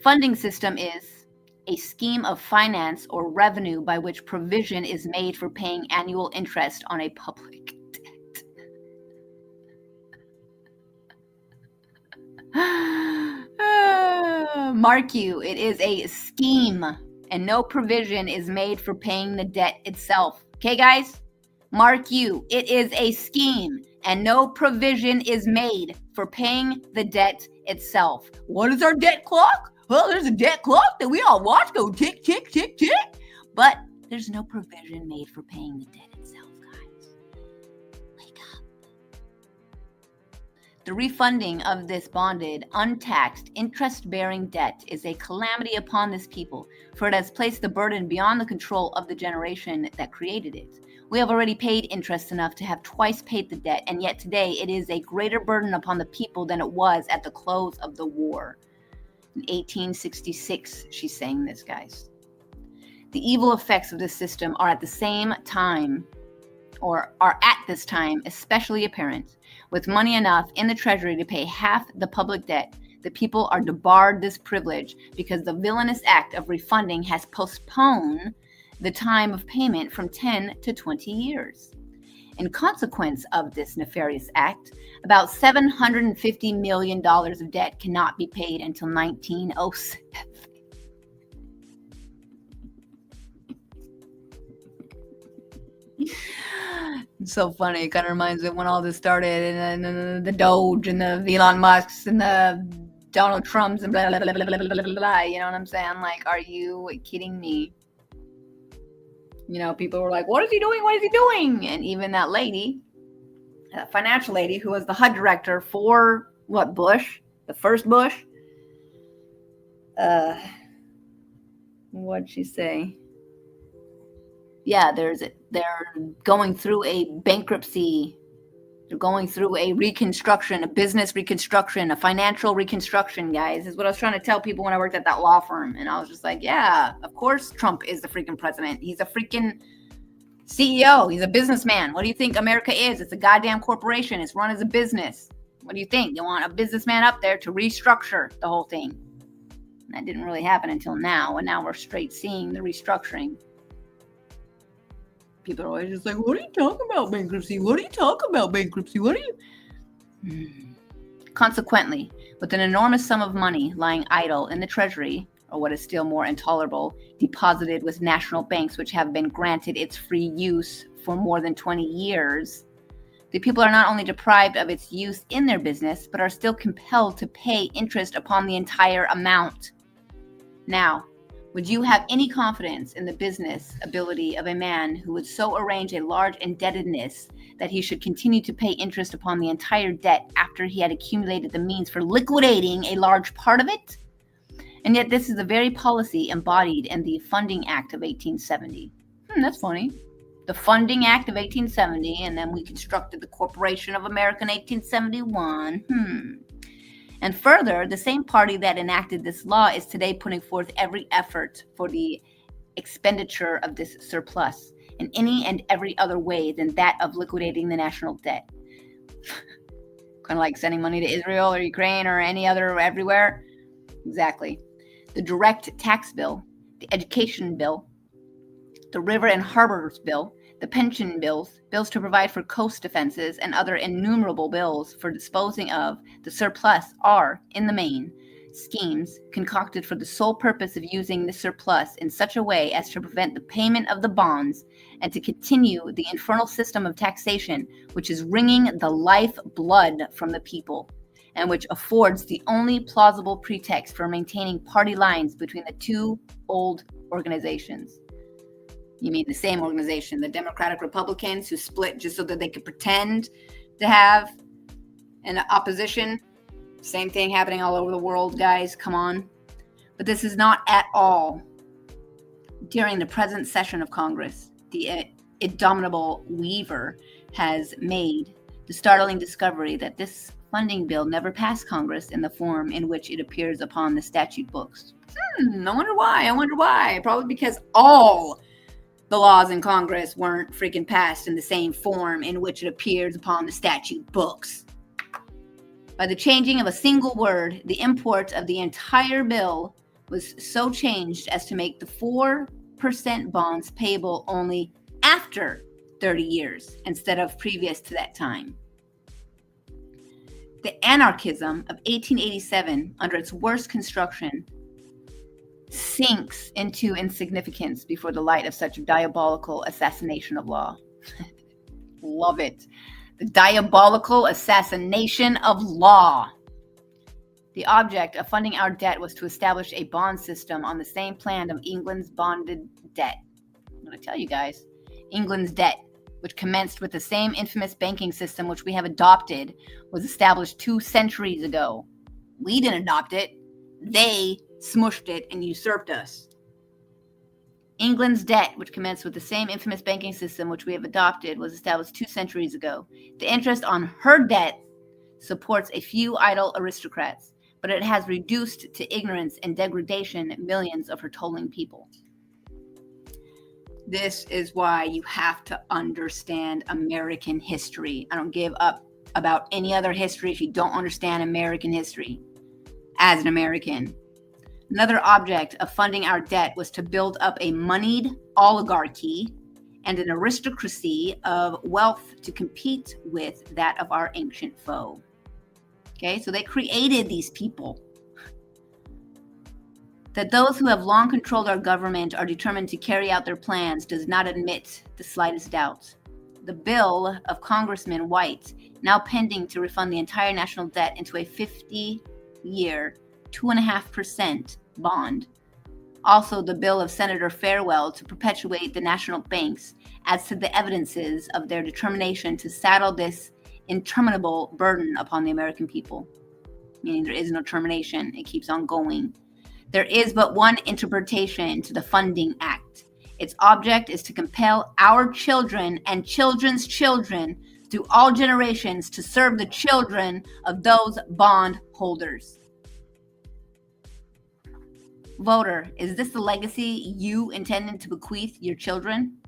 Funding system is a scheme of finance or revenue by which provision is made for paying annual interest on a public debt. Mark you, it is a scheme, and no provision is made for paying the debt itself. Okay, guys? Mark you, it is a scheme, and no provision is made for paying the debt itself. What is our debt clock? Well, there's a debt clock that we all watch go tick, tick, tick, tick. But there's no provision made for paying the debt itself, guys. Wake up. The refunding of this bonded, untaxed, interest-bearing debt is a calamity upon this people, for it has placed the burden beyond the control of the generation that created it. We have already paid interest enough to have twice paid the debt, and yet today it is a greater burden upon the people than it was at the close of the war. In 1866, she's saying this, guys. The evil effects of this system are at this time especially apparent. With money enough in the treasury to pay half the public debt, the people are debarred this privilege because the villainous act of refunding has postponed the time of payment from 10 to 20 years. In consequence of this nefarious act, about $750 million of debt cannot be paid until 1907. It's so funny. It kind of reminds me of when all this started, and the Doge, and the Elon Musks, and the Donald Trumps, and blah, blah, blah, blah, blah, blah, blah, blah. You know what I'm saying? Like, are you kidding me? You know, people were like, what is he doing? What is he doing? And even that lady, that financial lady who was the HUD director for, Bush? The first Bush? What'd she say? Yeah, they're going through a bankruptcy. They're going through a reconstruction, a business reconstruction, a financial reconstruction, guys. Is what I was trying to tell people when I worked at that law firm. And I was just like, yeah, of course Trump is the freaking president. He's a freaking CEO, he's a businessman. What do you think America is? It's a goddamn corporation. It's run as a business. What do you think? They want a businessman up there to restructure the whole thing. And that didn't really happen until now, and now we're straight seeing the restructuring. People are always just like, what are you talking about bankruptcy? What are you talking about bankruptcy? What are you... Consequently, with an enormous sum of money lying idle in the Treasury, or what is still more intolerable, deposited with national banks which have been granted its free use for more than 20 years, the people are not only deprived of its use in their business, but are still compelled to pay interest upon the entire amount. Now, would you have any confidence in the business ability of a man who would so arrange a large indebtedness that he should continue to pay interest upon the entire debt after he had accumulated the means for liquidating a large part of it? And yet this is the very policy embodied in the Funding Act of 1870. That's funny. The Funding Act of 1870, and then we constructed the Corporation of America in 1871. And further, the same party that enacted this law is today putting forth every effort for the expenditure of this surplus in any and every other way than that of liquidating the national debt. Kind of like sending money to Israel or Ukraine or any other everywhere. Exactly. The direct tax bill, the education bill, the river and harbors bill, the pension bills to provide for coast defenses, and other innumerable bills for disposing of the surplus are, in the main, schemes concocted for the sole purpose of using the surplus in such a way as to prevent the payment of the bonds and to continue the infernal system of taxation which is wringing the life blood from the people, and which affords the only plausible pretext for maintaining party lines between the two old organizations. You mean the same organization, the Democratic Republicans, who split just so that they could pretend to have an opposition? Same thing happening all over the world, guys. Come on. But this is not at all. During the present session of Congress, the indomitable Weaver has made the startling discovery that this funding bill never passed Congress in the form in which it appears upon the statute books. I wonder why. Probably because all the laws in Congress weren't freaking passed in the same form in which it appears upon the statute books. By the changing of a single word, the import of the entire bill was so changed as to make the 4% bonds payable only after 30 years instead of previous to that time. The anarchism of 1887, under its worst construction, sinks into insignificance before the light of such diabolical assassination of law. Love it. The diabolical assassination of law. The object of funding our debt was to establish a bond system on the same plan of England's bonded debt. I'm going to tell you guys, England's debt, which commenced with the same infamous banking system which we have adopted, was established 2 centuries ago. We didn't adopt it. They smushed it and usurped us. England's debt, which commenced with the same infamous banking system which we have adopted, was established 2 centuries ago. The interest on her debt supports a few idle aristocrats, but it has reduced to ignorance and degradation millions of her toiling people. This is why you have to understand American history. I don't give up about any other history if you don't understand American history as an American. Another object of funding our debt was to build up a moneyed oligarchy and an aristocracy of wealth to compete with that of our ancient foe. Okay, so they created these people. That those who have long controlled our government are determined to carry out their plans does not admit the slightest doubt. The bill of Congressman White, now pending to refund the entire national debt into a 50-year, 2.5% bond. Also, the bill of Senator Farwell to perpetuate the national banks adds to the evidences of their determination to saddle this interminable burden upon the American people. Meaning there is no termination. It keeps on going. There is but one interpretation to the Funding Act. Its object is to compel our children and children's children through all generations to serve the children of those bond holders. Voter, is this the legacy you intended to bequeath your children?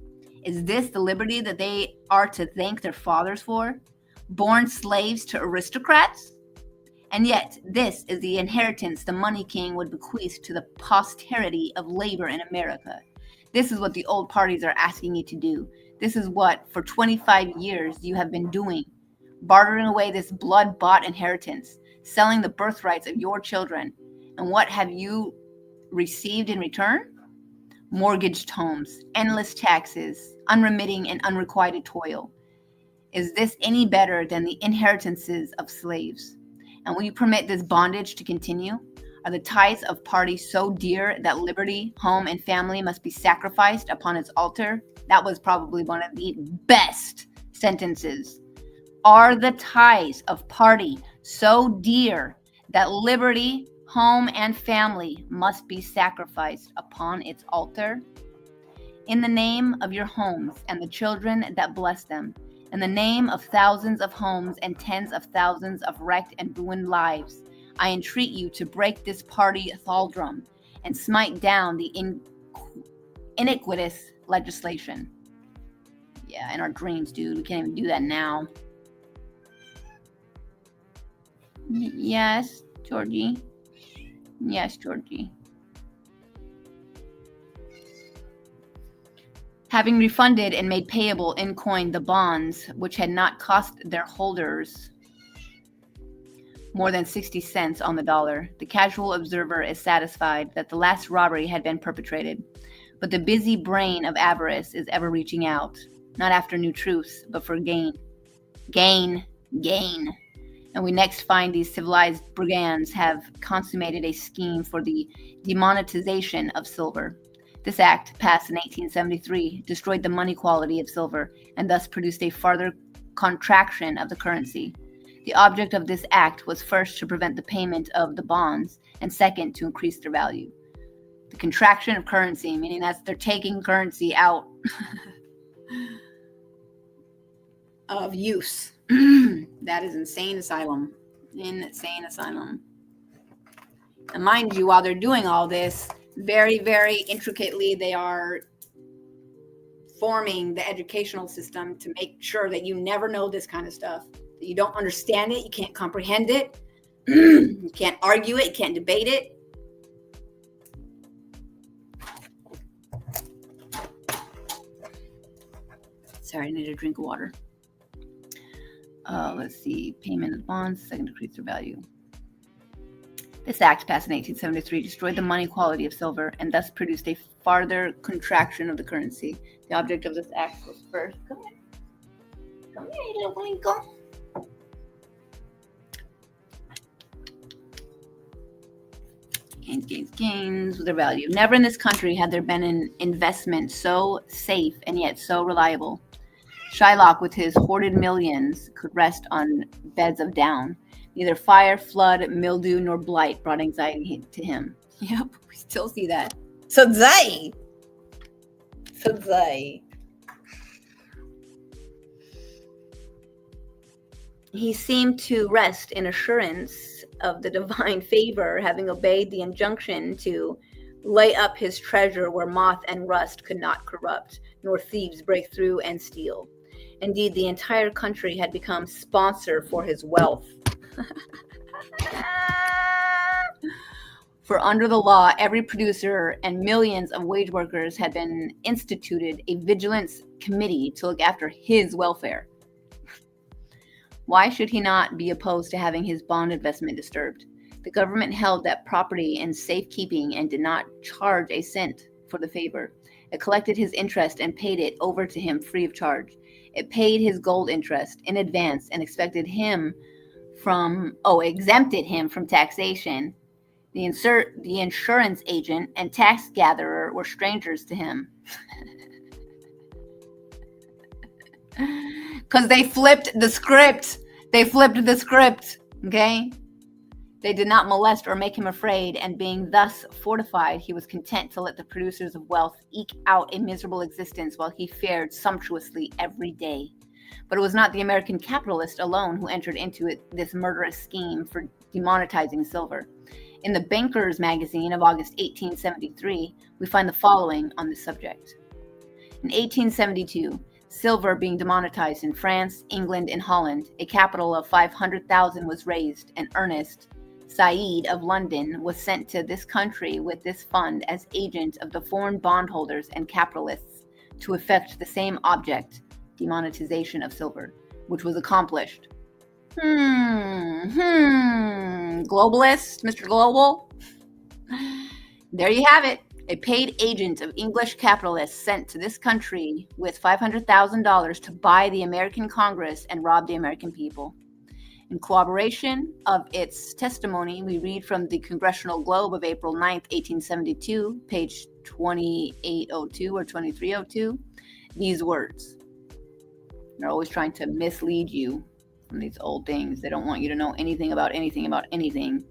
Is this the liberty that they are to thank their fathers for? Born slaves to aristocrats? And yet, this is the inheritance the money king would bequeath to the posterity of labor in America. This is what the old parties are asking you to do. This is what, for 25 years, you have been doing. Bartering away this blood-bought inheritance, selling the birthrights of your children. And what have you received in return? Mortgaged homes, endless taxes, unremitting and unrequited toil. Is this any better than the inheritances of slaves? And will you permit this bondage to continue? Are the ties of party so dear that liberty, home, and family must be sacrificed upon its altar? That was probably one of the best sentences. Are the ties of party so dear that liberty, home, and family must be sacrificed upon its altar? In the name of your homes and the children that bless them, in the name of thousands of homes and tens of thousands of wrecked and ruined lives, I entreat you to break this party thraldom and smite down the iniquitous legislation. Yeah, in our dreams, dude. We can't even do that now. Yes, Georgie. Yes, Georgie. Having refunded and made payable in coin the bonds which had not cost their holders more than 60 cents on the dollar, the casual observer is satisfied that the last robbery had been perpetrated. But the busy brain of avarice is ever reaching out, not after new truths, but for gain. Gain, gain. And we next find these civilized brigands have consummated a scheme for the demonetization of silver. This act, passed in 1873, destroyed the money quality of silver and thus produced a farther contraction of the currency. The object of this act was first to prevent the payment of the bonds and second to increase their value. The contraction of currency, meaning that they're taking currency out of use. That is insane asylum. Insane asylum. And mind you, while they're doing all this, very, very intricately, they are forming the educational system to make sure that you never know this kind of stuff. That you don't understand it, you can't comprehend it, you can't argue it, you can't debate it. Sorry, I need a drink of water. Let's see. Payment of bonds, second decrease their value. This act, passed in 1873, destroyed the money quality of silver and thus produced a farther contraction of the currency. The object of this act was first. Come here. Come here, you little winkle. Gains with their value. Never in this country had there been an investment so safe and yet so reliable. Shylock, with his hoarded millions, could rest on beds of down. Neither fire, flood, mildew, nor blight brought anxiety to him. Yep, we still see that. Sodzai. He seemed to rest in assurance of the divine favor, having obeyed the injunction to lay up his treasure where moth and rust could not corrupt, nor thieves break through and steal. Indeed, the entire country had become sponsor for his wealth. For under the law, every producer and millions of wage workers had been instituted a vigilance committee to look after his welfare. Why should he not be opposed to having his bond investment disturbed? The government held that property in safekeeping and did not charge a cent for the favor. It collected his interest and paid it over to him free of charge. It paid his gold interest in advance and exempted him from taxation. The insurance agent and tax gatherer were strangers to him. Because they flipped the script. Okay? They did not molest or make him afraid, and being thus fortified, he was content to let the producers of wealth eke out a miserable existence while he fared sumptuously every day. But it was not the American capitalist alone who entered into this murderous scheme for demonetizing silver. In the Banker's magazine of August 1873, we find the following on this subject. In 1872, silver being demonetized in France, England, and Holland, a capital of 500,000 was raised, and Ernest Said of London was sent to this country with this fund as agent of the foreign bondholders and capitalists to effect the same object, demonetization of silver, which was accomplished. Globalist, Mr. Global? There you have it. A paid agent of English capitalists sent to this country with $500,000 to buy the American Congress and rob the American people. In corroboration of its testimony, we read from the Congressional Globe of April 9th, 1872, page 2802 or 2302, these words. They're always trying to mislead you from these old things. They don't want you to know anything about anything.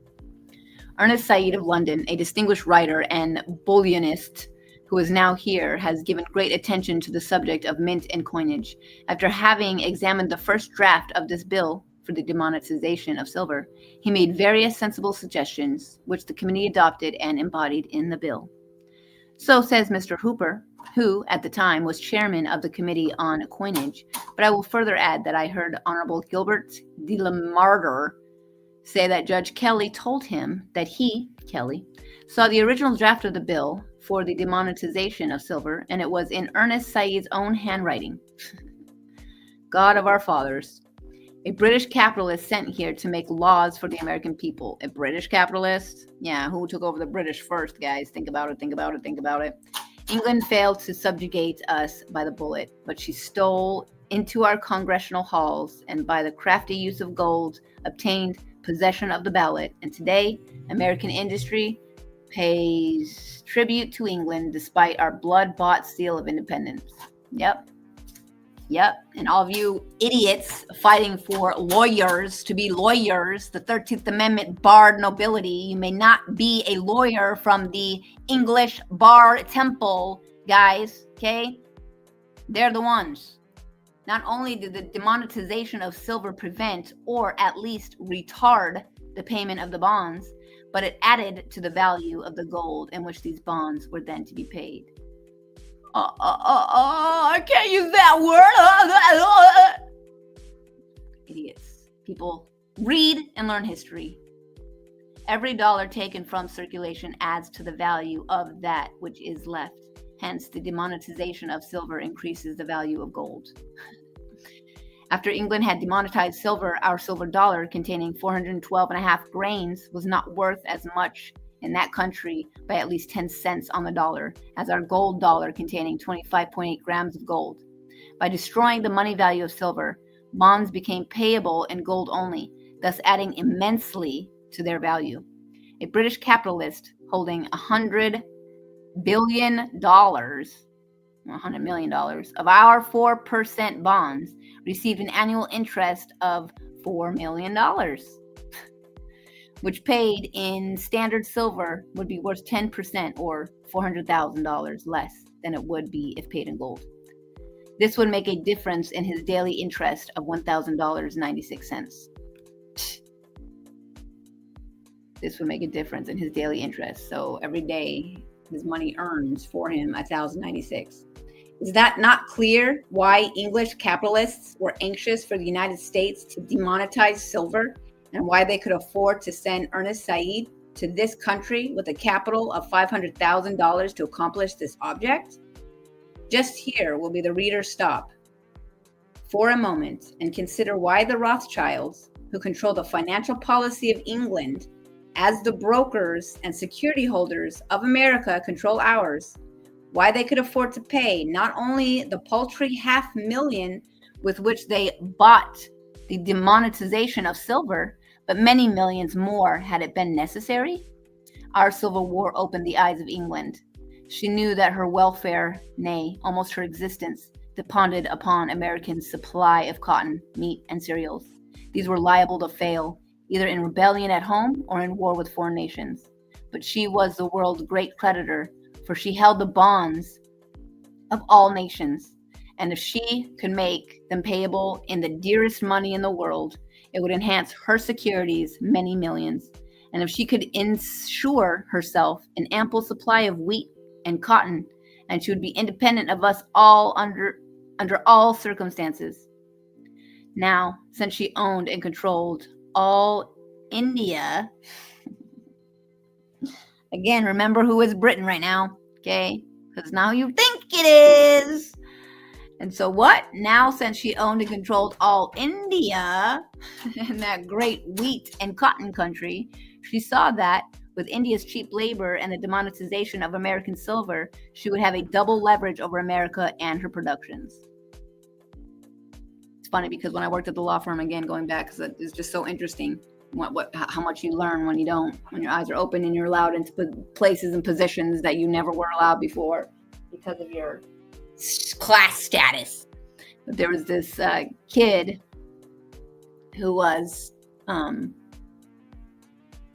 Ernest Said of London, a distinguished writer and bullionist who is now here, has given great attention to the subject of mint and coinage. After having examined the first draft of this bill for the demonetization of silver, he made various sensible suggestions, which the committee adopted and embodied in the bill. So says Mr. Hooper, who at the time was chairman of the Committee on Coinage, but I will further add that I heard Honorable Gilbert de la Marder say that Judge Kelly told him that he, Kelly, saw the original draft of the bill for the demonetization of silver, and it was in Ernest Said's own handwriting. God of our fathers. A British capitalist sent here to make laws for the American people. A British capitalist? Yeah, who took over the British first, guys? Think about it. England failed to subjugate us by the bullet, but she stole into our congressional halls and by the crafty use of gold obtained possession of the ballot. And today, American industry pays tribute to England despite our blood-bought seal of independence. Yep. And all of you idiots fighting for lawyers to be lawyers, the 13th Amendment barred nobility, you may not be a lawyer from the English Bar Temple, guys, okay? They're the ones. Not only did the demonetization of silver prevent or at least retard the payment of the bonds, but it added to the value of the gold in which these bonds were then to be paid. I can't use that word. Idiots. People read and learn history. Every dollar taken from circulation adds to the value of that which is left. Hence, the demonetization of silver increases the value of gold. After England had demonetized silver, our silver dollar containing 412.5 grains was not worth as much in that country by at least 10 cents on the dollar as our gold dollar containing 25.8 grams of gold. By destroying the money value of silver, bonds became payable in gold only, thus adding immensely to their value. A British capitalist holding $100 billion, $100 million of our 4% bonds received an annual interest of $4 million, which paid in standard silver would be worth 10% or $400,000 less than it would be if paid in gold. This would make a difference in his daily interest of $1,000.96. This would make a difference in his daily interest. So every day his money earns for him $1,096. Is that not clear why English capitalists were anxious for the United States to demonetize silver and why they could afford to send Ernest Said to this country with a capital of $500,000 to accomplish this object? Just here will be the reader's stop for a moment and consider why the Rothschilds, who control the financial policy of England, as the brokers and security holders of America control ours, why they could afford to pay not only the paltry $500,000 with which they bought the demonetization of silver, but many millions more had it been necessary. Our Civil War opened the eyes of England. She knew that her welfare, nay, almost her existence, depended upon Americans' supply of cotton, meat, and cereals. These were liable to fail, either in rebellion at home or in war with foreign nations. But she was the world's great creditor, for she held the bonds of all nations, and if she could make them payable in the dearest money in the world, it would enhance her securities many millions. And if she could insure herself an ample supply of wheat and cotton and she would be independent of us all under all circumstances. Now, since she owned and controlled all India, again, remember who is Britain right now, okay? Because now you think it is. And so what? Now, since she owned and controlled all India and that great wheat and cotton country, she saw that with India's cheap labor and the demonetization of American silver, she would have a double leverage over America and her productions. It's funny because when I worked at the law firm, again, going back, because it's just so interesting how much you learn when your eyes are open and you're allowed into places and positions that you never were allowed before because of your class status. But there was this kid who was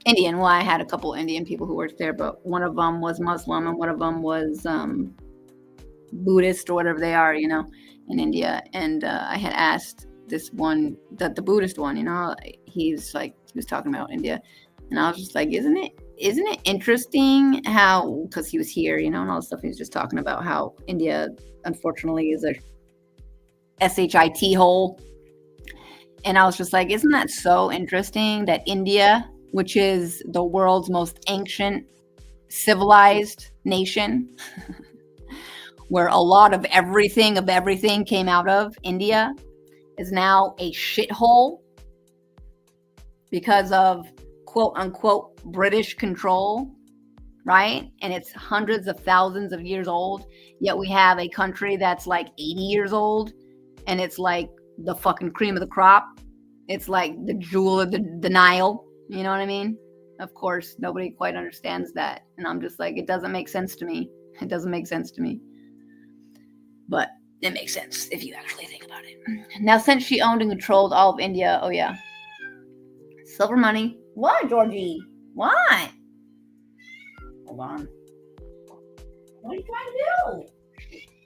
Indian. Well, I had a couple Indian people who worked there, but one of them was Muslim and one of them was Buddhist or whatever they are, in India. And I had asked this one, the Buddhist one, he was talking about India, and I was just like, isn't it interesting how, because he was here, and all the stuff, he was just talking about how India, unfortunately, is a shit hole. And I was just like, isn't that so interesting that India, which is the world's most ancient civilized nation, where a lot of everything came out of India, is now a shithole because of quote unquote British control, right? And it's hundreds of thousands of years old, yet we have a country that's like 80 years old, and it's like the fucking cream of the crop. It's like the jewel of the Nile, you know what I mean? Of course, nobody quite understands that, and I'm just like, it doesn't make sense to me. It doesn't make sense to me. But it makes sense if you actually think about it. Now, since she owned and controlled all of India, oh yeah, silver money. What, Georgie? What? Hold on. What are you trying to do?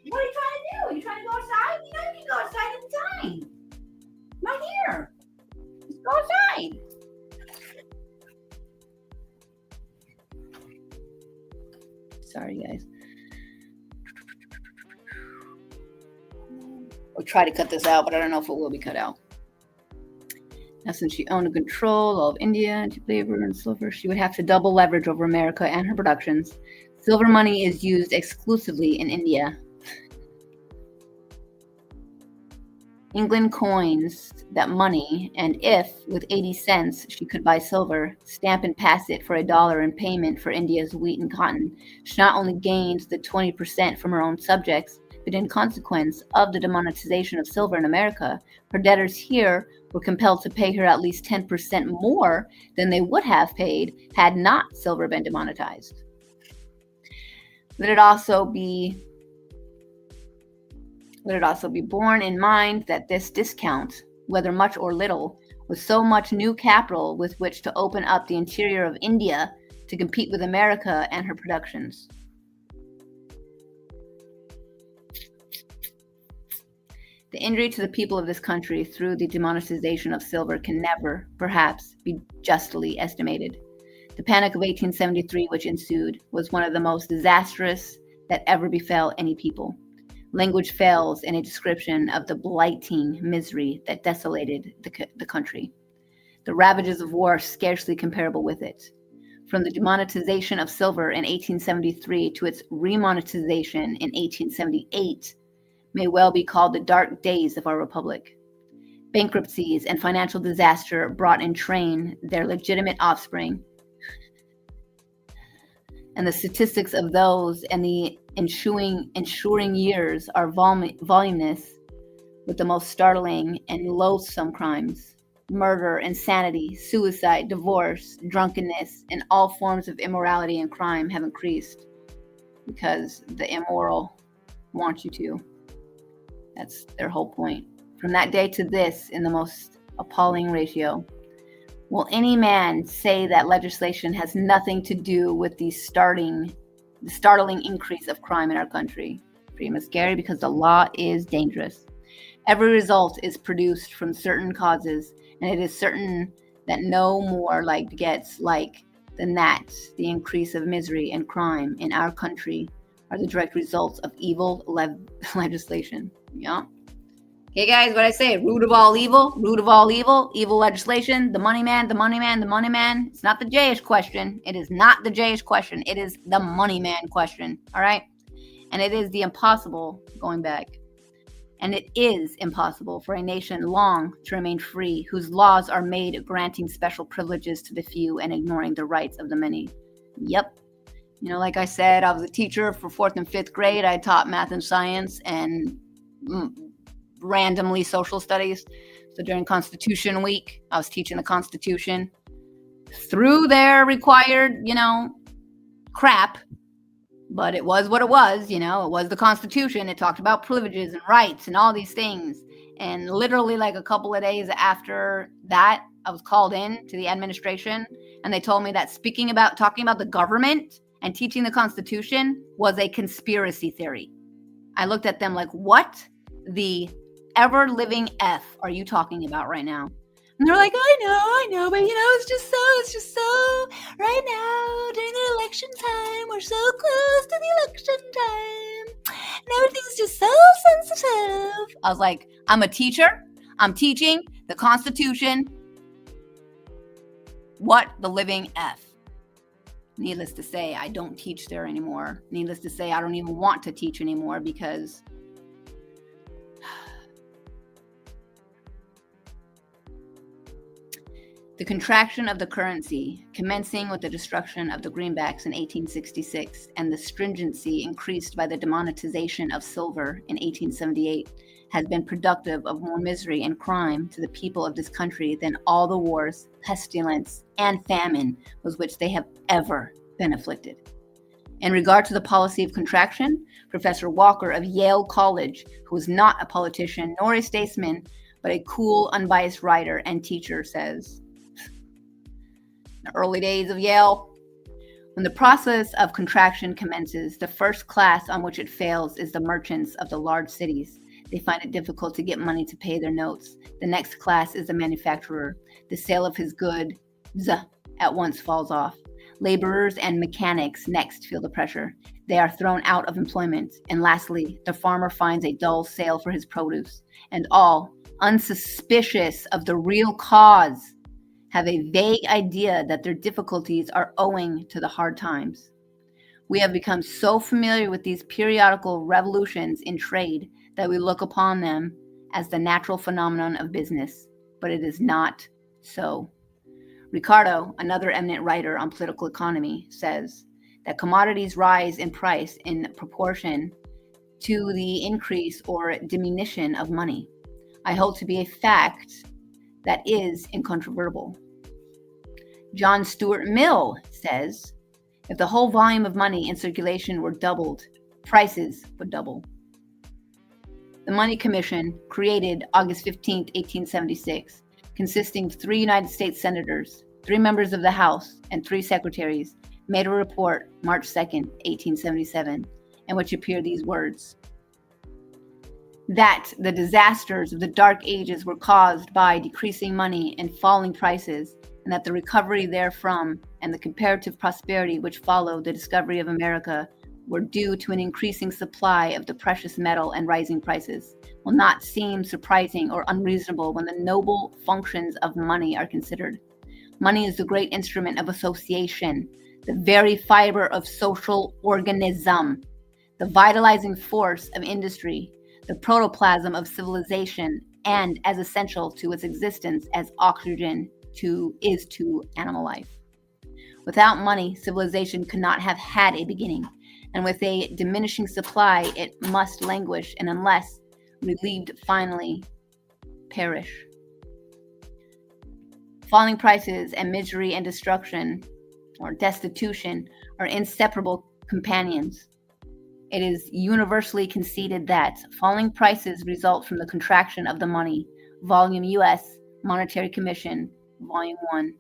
What are you trying to do? Are you trying to go outside? You know you can go outside anytime. Right here. Just go outside. Sorry, guys. I'll try to cut this out, but I don't know if it will be cut out. Now, since she owned and controlled all of India, labor and silver, she would have to double leverage over America and her productions. Silver money is used exclusively in India. England coins that money, and if, with 80 cents, she could buy silver, stamp and pass it for $1 in payment for India's wheat and cotton, she not only gained the 20% from her own subjects, but in consequence of the demonetization of silver in America, her debtors here were compelled to pay her at least 10% more than they would have paid had not silver been demonetized. Let it also be borne in mind that this discount, whether much or little, was so much new capital with which to open up the interior of India to compete with America and her productions. The injury to the people of this country through the demonetization of silver can never, perhaps, be justly estimated. The panic of 1873, which ensued, was one of the most disastrous that ever befell any people. Language fails in a description of the blighting misery that desolated the country. The ravages of war scarcely comparable with it. From the demonetization of silver in 1873 to its remonetization in 1878, may well be called the dark days of our republic. Bankruptcies and financial disaster brought in train their legitimate offspring, and the statistics of those and the ensuing years are voluminous with the most startling and loathsome crimes. Murder, insanity, suicide, divorce, drunkenness, and all forms of immorality and crime have increased because the immoral want you to. That's their whole point. From that day to this, in the most appalling ratio. Will any man say that legislation has nothing to do with the startling increase of crime in our country? Pretty much scary because the law is dangerous. Every result is produced from certain causes, and it is certain that no more begets than that the increase of misery and crime in our country are the direct results of evil legislation. Yeah. Okay, guys, what I say? Root of all evil, evil legislation, the money man, the money man, the money man. It's not the J-ish question. It is not the J-ish question. It is the money man question. All right. And it is the impossible, going back. And it is impossible for a nation long to remain free, whose laws are made granting special privileges to the few and ignoring the rights of the many. Yep. Like I said, I was a teacher for 4th and 5th grade. I taught math and science and randomly social studies. So during Constitution Week, I was teaching the Constitution through their required, crap. But it was what it was, it was the Constitution. It talked about privileges and rights and all these things. And literally like a couple of days after that, I was called in to the administration and they told me that talking about the government and teaching the Constitution was a conspiracy theory. I looked at them like, what the ever-living F are you talking about right now? And they're like, I know, but it's just so, right now, during the election time, we're so close to the election time, and everything's just so sensitive. I was like, I'm a teacher, I'm teaching the Constitution. What the living F? Needless to say, I don't teach there anymore. Needless to say, I don't even want to teach anymore because the contraction of the currency, commencing with the destruction of the greenbacks in 1866 and the stringency increased by the demonetization of silver in 1878, has been productive of more misery and crime to the people of this country than all the wars, pestilence, and famine with which they have ever been afflicted. In regard to the policy of contraction, Professor Walker of Yale College, who is not a politician nor a statesman, but a cool, unbiased writer and teacher, says, in the early days of Yale, when the process of contraction commences, the first class on which it fails is the merchants of the large cities. They find it difficult to get money to pay their notes. The next class is the manufacturer. The sale of his goods at once falls off. Laborers and mechanics next feel the pressure. They are thrown out of employment. And lastly, the farmer finds a dull sale for his produce. And all, unsuspicious of the real cause, have a vague idea that their difficulties are owing to the hard times. We have become so familiar with these periodical revolutions in trade that we look upon them as the natural phenomenon of business, but it is not so. Ricardo, another eminent writer on political economy, says that commodities rise in price in proportion to the increase or diminution of money. I hold to be a fact that is incontrovertible. John Stuart Mill says, if the whole volume of money in circulation were doubled, prices would double. The Money Commission, created August 15, 1876, consisting of 3 United States senators, 3 members of the House, and 3 secretaries, made a report March 2, 1877, in which appear these words: that the disasters of the Dark Ages were caused by decreasing money and falling prices, and that the recovery therefrom and the comparative prosperity which followed the discovery of America were due to an increasing supply of the precious metal and rising prices, will not seem surprising or unreasonable when the noble functions of money are considered. Money is the great instrument of association, the very fiber of social organism, the vitalizing force of industry, the protoplasm of civilization, and as essential to its existence as oxygen is to animal life. Without money, civilization could not have had a beginning, and with a diminishing supply, it must languish, and unless relieved, finally perish. Falling prices and misery and destruction, or destitution, are inseparable companions. It is universally conceded that falling prices result from the contraction of the money. Volume U.S. Monetary Commission, Volume 1.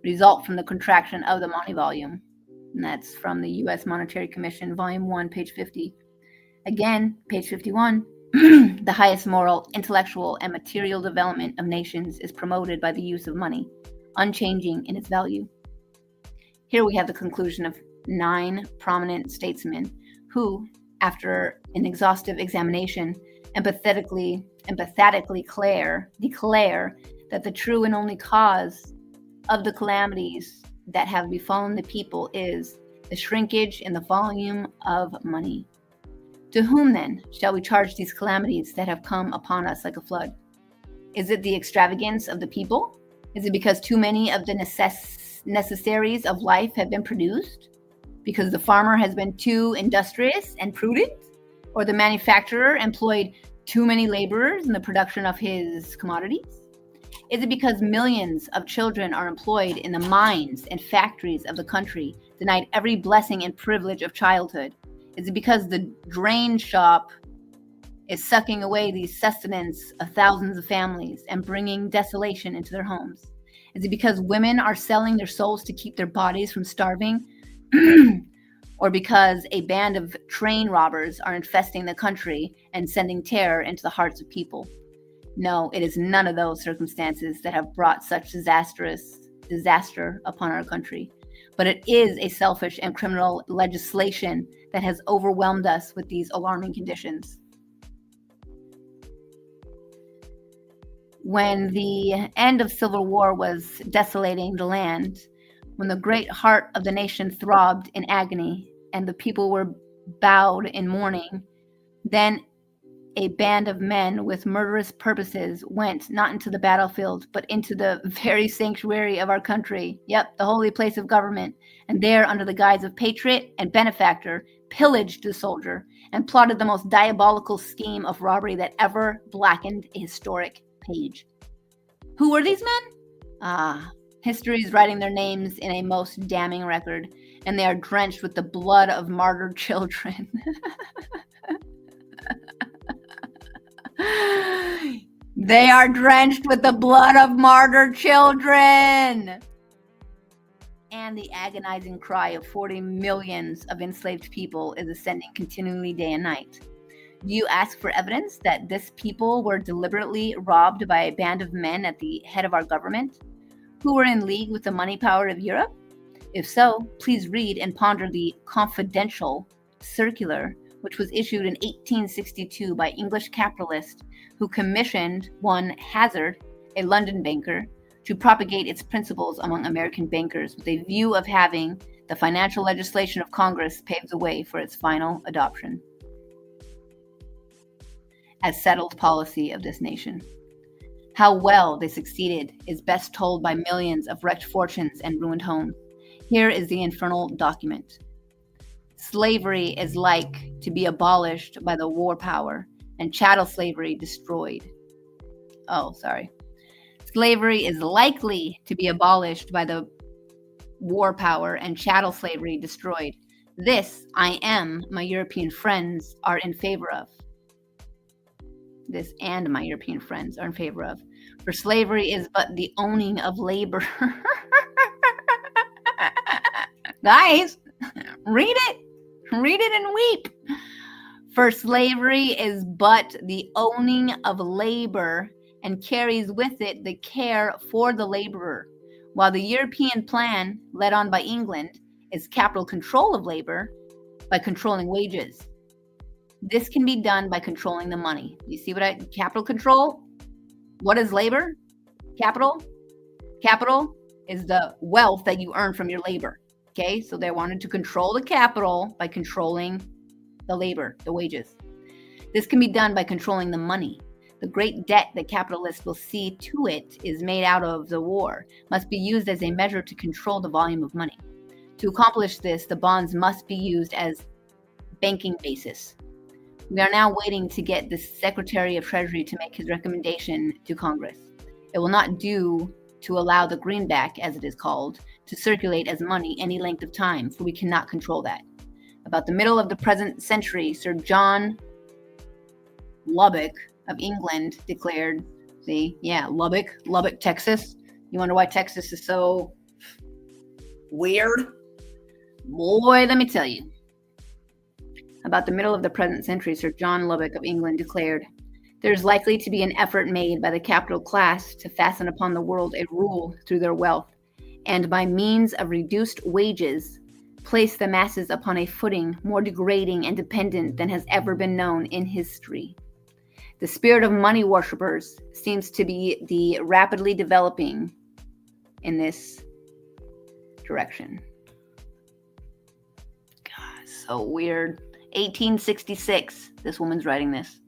Result from the contraction of the money volume. And that's from the U.S. Monetary Commission, Volume 1, page 50. Again, page 51. The highest moral, intellectual, and material development of nations is promoted by the use of money, unchanging in its value. Here we have the conclusion of 9 prominent statesmen who, after an exhaustive examination, empathetically declare that the true and only cause of the calamities that have befallen the people is the shrinkage in the volume of money. To whom then shall we charge these calamities that have come upon us like a flood? Is it the extravagance of the people? Is it because too many of the necessaries of life have been produced? Because the farmer has been too industrious and prudent? Or the manufacturer employed too many laborers in the production of his commodities? Is it because millions of children are employed in the mines and factories of the country, denied every blessing and privilege of childhood? Is it because the drain shop is sucking away the sustenance of thousands of families and bringing desolation into their homes? Is it because women are selling their souls to keep their bodies from starving? Or because a band of train robbers are infesting the country and sending terror into the hearts of people? No, it is none of those circumstances that have brought such disaster upon our country, but it is a selfish and criminal legislation that has overwhelmed us with these alarming conditions. When the end of civil war was desolating the land, when the great heart of the nation throbbed in agony and the people were bowed in mourning, then a band of men with murderous purposes went not into the battlefield, but into the very sanctuary of our country. Yep, the holy place of government. And there, under the guise of patriot and benefactor, pillaged the soldier and plotted the most diabolical scheme of robbery that ever blackened a historic page. Who were these men? History is writing their names in a most damning record, and they are drenched with the blood of martyred children. They are drenched with the blood of martyred children. And the agonizing cry of 40 millions of enslaved people is ascending continually day and night. Do you ask for evidence that this people were deliberately robbed by a band of men at the head of our government, who were in league with the money power of Europe? If so, please read and ponder the confidential circular which was issued in 1862 by English capitalists who commissioned one Hazard, a London banker, to propagate its principles among American bankers with a view of having the financial legislation of Congress pave the way for its final adoption as settled policy of this nation. How well they succeeded is best told by millions of wrecked fortunes and ruined homes. Here is the infernal document. Slavery is like to be abolished by the war power and chattel slavery destroyed. Slavery is likely to be abolished by the war power and chattel slavery destroyed. This I am, my European friends are in favor of. This and my European friends are in favor of. For slavery is but the owning of labor. Guys, read it and weep. For slavery is but the owning of labor and carries with it the care for the laborer, while the European plan, led on by England, is capital control of labor by controlling wages. This can be done by controlling the money. You see capital control? What is labor? Capital? Capital is the wealth that you earn from your labor. Okay, so they wanted to control the capital by controlling the labor, the wages. This can be done by controlling the money. The great debt that capitalists will see to it is made out of the war must be used as a measure to control the volume of money. To accomplish this, the bonds must be used as banking basis. We are now waiting to get the Secretary of Treasury to make his recommendation to Congress. It will not do to allow the greenback, as it is called, to circulate as money any length of time, for we cannot control that. About the middle of the present century, Sir John Lubbock of England declared, Lubbock, Texas. You wonder why Texas is so weird? Boy, let me tell you. About the middle of the present century, Sir John Lubbock of England declared, there is likely to be an effort made by the capital class to fasten upon the world a rule through their wealth, and by means of reduced wages, placed the masses upon a footing more degrading and dependent than has ever been known in history. The spirit of money worshippers seems to be rapidly developing in this direction. God, so weird. 1866, this woman's writing this.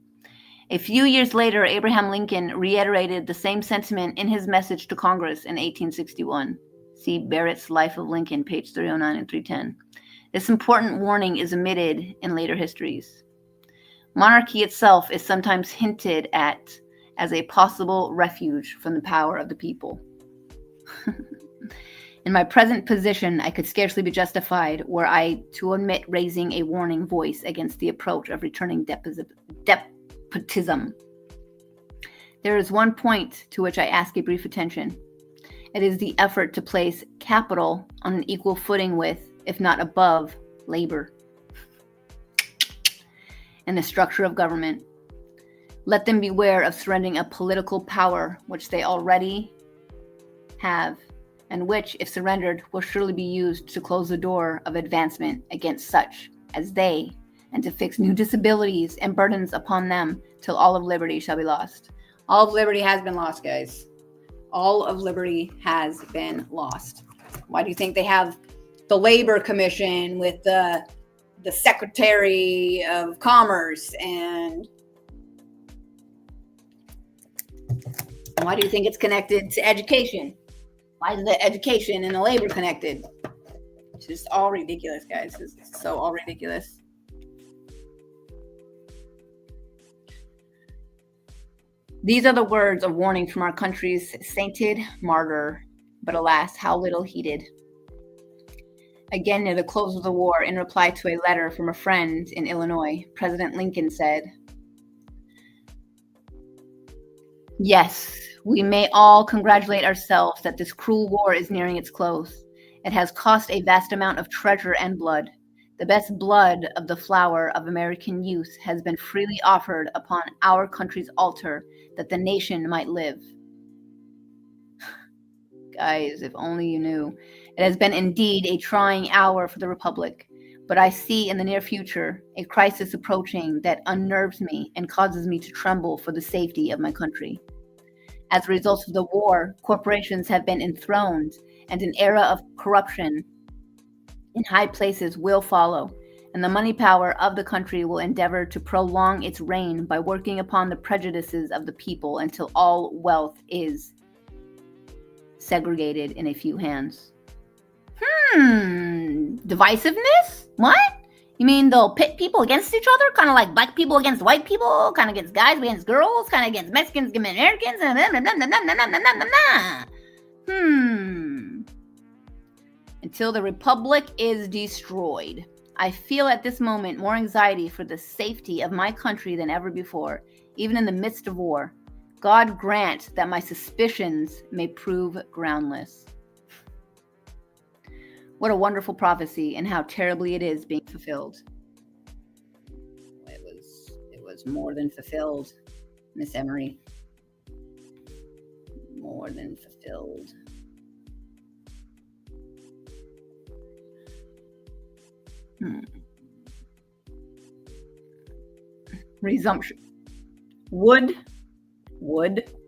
A few years later, Abraham Lincoln reiterated the same sentiment in his message to Congress in 1861. See Barrett's Life of Lincoln, page 309 and 310. This important warning is omitted in later histories. Monarchy itself is sometimes hinted at as a possible refuge from the power of the people. In my present position, I could scarcely be justified were I to omit raising a warning voice against the approach of returning despotism. There is one point to which I ask a brief attention. It is the effort to place capital on an equal footing with, if not above, labor in the structure of government. Let them beware of surrendering a political power which they already have, and which, if surrendered, will surely be used to close the door of advancement against such as they, and to fix new disabilities and burdens upon them till all of liberty shall be lost. All of liberty has been lost, guys. All of liberty has been lost. Why do you think they have the Labor Commission with the Secretary of Commerce? And why do you think it's connected to education? Why is the education and the labor connected? It's just all ridiculous, guys. It's so all ridiculous. These are the words of warning from our country's sainted martyr, but alas, how little heeded. Again, near the close of the war, in reply to a letter from a friend in Illinois, President Lincoln said, "Yes, we may all congratulate ourselves that this cruel war is nearing its close. It has cost a vast amount of treasure and blood. The best blood of the flower of American youth has been freely offered upon our country's altar that the nation might live." Guys, if only you knew. It has been indeed a trying hour for the Republic, but I see in the near future a crisis approaching that unnerves me and causes me to tremble for the safety of my country. As a result of the war, corporations have been enthroned, and an era of corruption in high places will follow, and the money power of the country will endeavor to prolong its reign by working upon the prejudices of the people until all wealth is segregated in a few hands. Divisiveness? What? You mean they'll pit people against each other? Kind of like black people against white people? Kind of against guys against girls? Kind of against Mexicans against Americans? Until the Republic is destroyed. I feel at this moment more anxiety for the safety of my country than ever before, even in the midst of war. God grant that my suspicions may prove groundless. What a wonderful prophecy, and how terribly it is being fulfilled. It was more than fulfilled, Miss Emery. More than fulfilled. Resumption. Would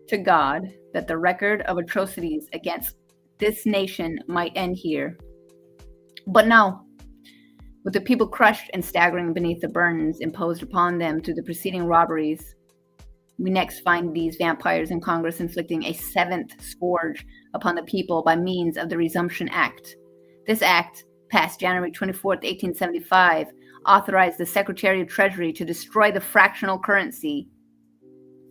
to God that the record of atrocities against this nation might end here. But no, with the people crushed and staggering beneath the burdens imposed upon them through the preceding robberies, we next find these vampires in Congress inflicting a seventh scourge upon the people by means of the Resumption Act. This act, passed January 24th, 1875, authorized the Secretary of Treasury to destroy the fractional currency,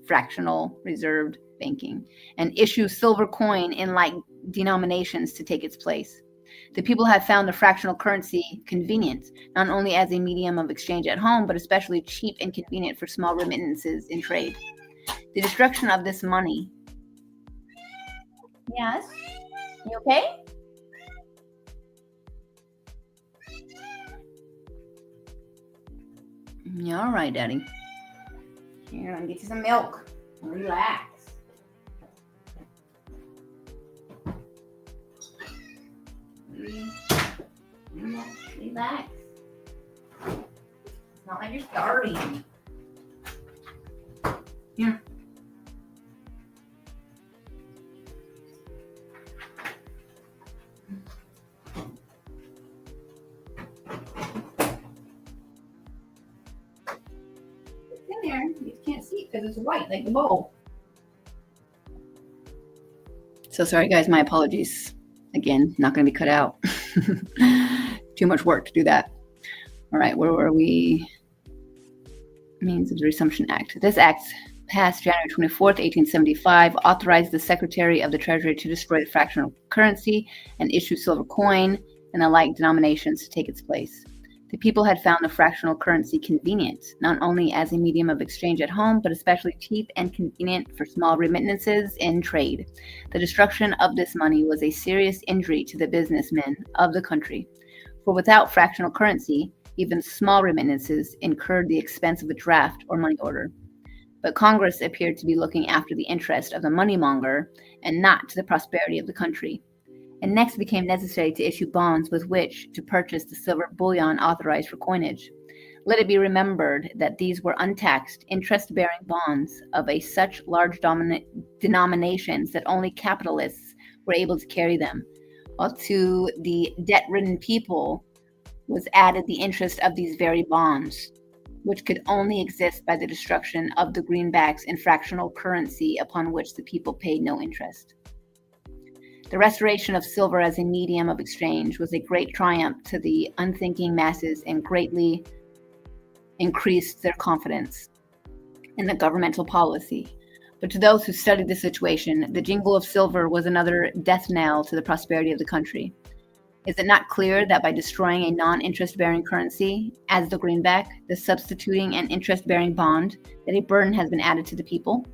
fractional reserved banking, and issue silver coin in like denominations to take its place. The people have found the fractional currency convenient, not only as a medium of exchange at home, but especially cheap and convenient for small remittances in trade. The destruction of this money. Yes? You okay? Yeah, all right, Daddy. Here, let me get you some milk. Relax. Relax. Relax. It's not like you're starving. Here. It's in there. You can't see it because it's white, like the bowl. So sorry, guys. My apologies. Again, not going to be cut out. Too much work to do that. All right, where were we? Means of the Resumption Act. This act, passed January 24th, 1875, authorized the Secretary of the Treasury to destroy the fractional currency and issue silver coin and the like denominations to take its place. The people had found the fractional currency convenient, not only as a medium of exchange at home, but especially cheap and convenient for small remittances in trade. The destruction of this money was a serious injury to the businessmen of the country, for without fractional currency, even small remittances incurred the expense of a draft or money order. But Congress appeared to be looking after the interest of the moneymonger and not to the prosperity of the country. And next it became necessary to issue bonds with which to purchase the silver bullion authorized for coinage. Let it be remembered that these were untaxed, interest-bearing bonds of such large denominations that only capitalists were able to carry them, while to the debt-ridden people was added the interest of these very bonds, which could only exist by the destruction of the greenbacks and fractional currency upon which the people paid no interest. The restoration of silver as a medium of exchange was a great triumph to the unthinking masses and greatly increased their confidence in the governmental policy. But to those who studied the situation, the jingle of silver was another death knell to the prosperity of the country. Is it not clear that by destroying a non-interest-bearing currency, as the greenback, thus substituting an interest-bearing bond, that a burden has been added to the people?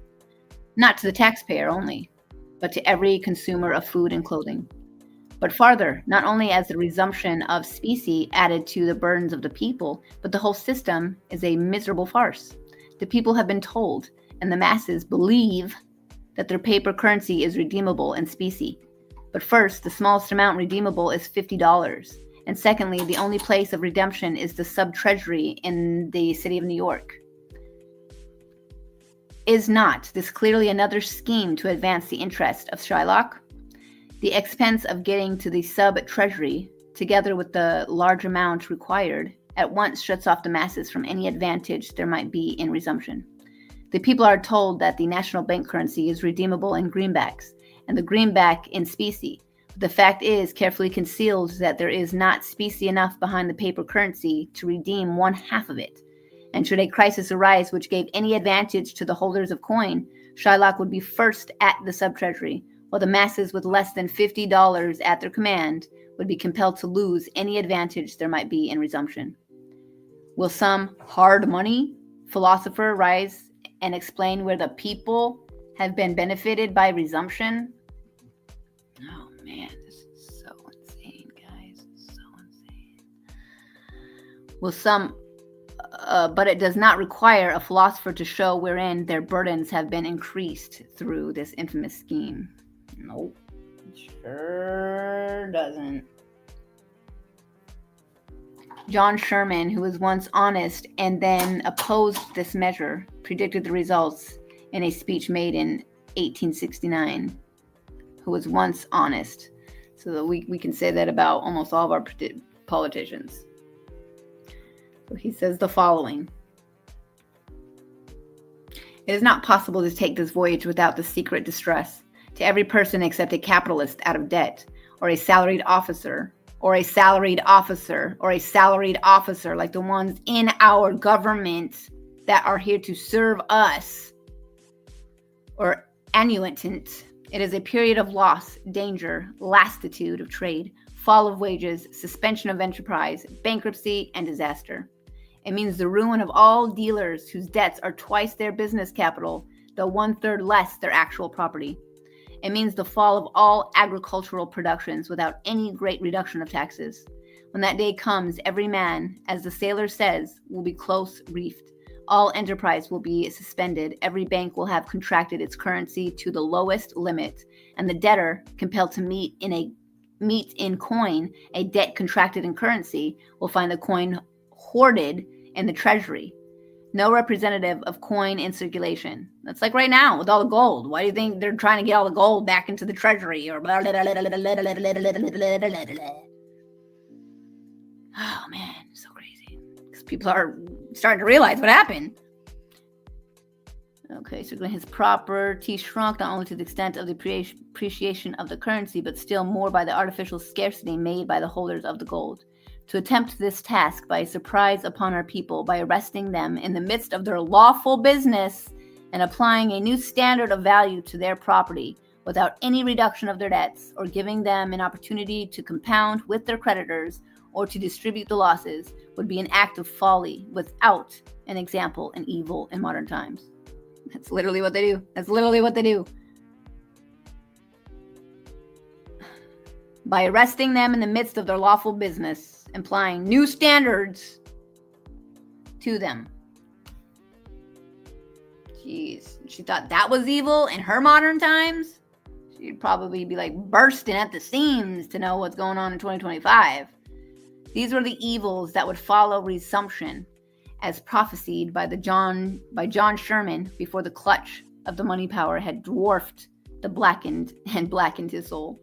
Not to the taxpayer only, but to every consumer of food and clothing. But farther, not only as the resumption of specie added to the burdens of the people, but the whole system is a miserable farce. The people have been told, and the masses believe, that their paper currency is redeemable in specie. But first, the smallest amount redeemable is $50. And secondly, the only place of redemption is the sub-treasury in the city of New York. Is not this clearly another scheme to advance the interest of Shylock? The expense of getting to the sub-treasury, together with the large amount required, at once shuts off the masses from any advantage there might be in resumption. The people are told that the national bank currency is redeemable in greenbacks, and the greenback in specie. The fact is carefully concealed that there is not specie enough behind the paper currency to redeem one half of it. And should a crisis arise which gave any advantage to the holders of coin, Shylock would be first at the sub-treasury, while the masses with less than $50 at their command would be compelled to lose any advantage there might be in resumption. Will some hard money philosopher rise and explain where the people have been benefited by resumption? Oh man, this is so insane, guys. So insane. Will some but it does not require a philosopher to show wherein their burdens have been increased through this infamous scheme. Nope, sure doesn't. John Sherman, who was once honest and then opposed this measure, predicted the results in a speech made in 1869. Who was once honest. So that we can say that about almost all of our politicians. So he says the following. It is not possible to take this voyage without the secret distress to every person except a capitalist out of debt, or a salaried officer, or a salaried officer, or a salaried officer like the ones in our government that are here to serve us, or annuitant. It is a period of loss, danger, lassitude of trade, fall of wages, suspension of enterprise, bankruptcy, and disaster. It means the ruin of all dealers whose debts are twice their business capital, though 1/3 less their actual property. It means the fall of all agricultural productions without any great reduction of taxes. When that day comes, every man, as the sailor says, will be close reefed. All enterprise will be suspended. Every bank will have contracted its currency to the lowest limit, and the debtor compelled to meet in a meet in coin a debt contracted in currency will find the coin hoarded in the treasury. No representative of coin in circulation. That's like right now with all the gold. Why do you think they're trying to get all the gold back into the treasury? Or oh man, so crazy. Because people are starting to realize what happened. Okay, so his property shrunk not only to the extent of the appreciation of the currency, but still more by the artificial scarcity made by the holders of the gold. To attempt this task by a surprise upon our people, by arresting them in the midst of their lawful business and applying a new standard of value to their property without any reduction of their debts, or giving them an opportunity to compound with their creditors or to distribute the losses, would be an act of folly without an example in evil in modern times. That's literally what they do. That's literally what they do. By arresting them in the midst of their lawful business, implying new standards to them. Jeez. She thought that was evil in her modern times? She'd probably be like bursting at the seams to know what's going on in 2025. These were the evils that would follow resumption, as prophesied by John Sherman before the clutch of the money power had dwarfed the blackened his soul.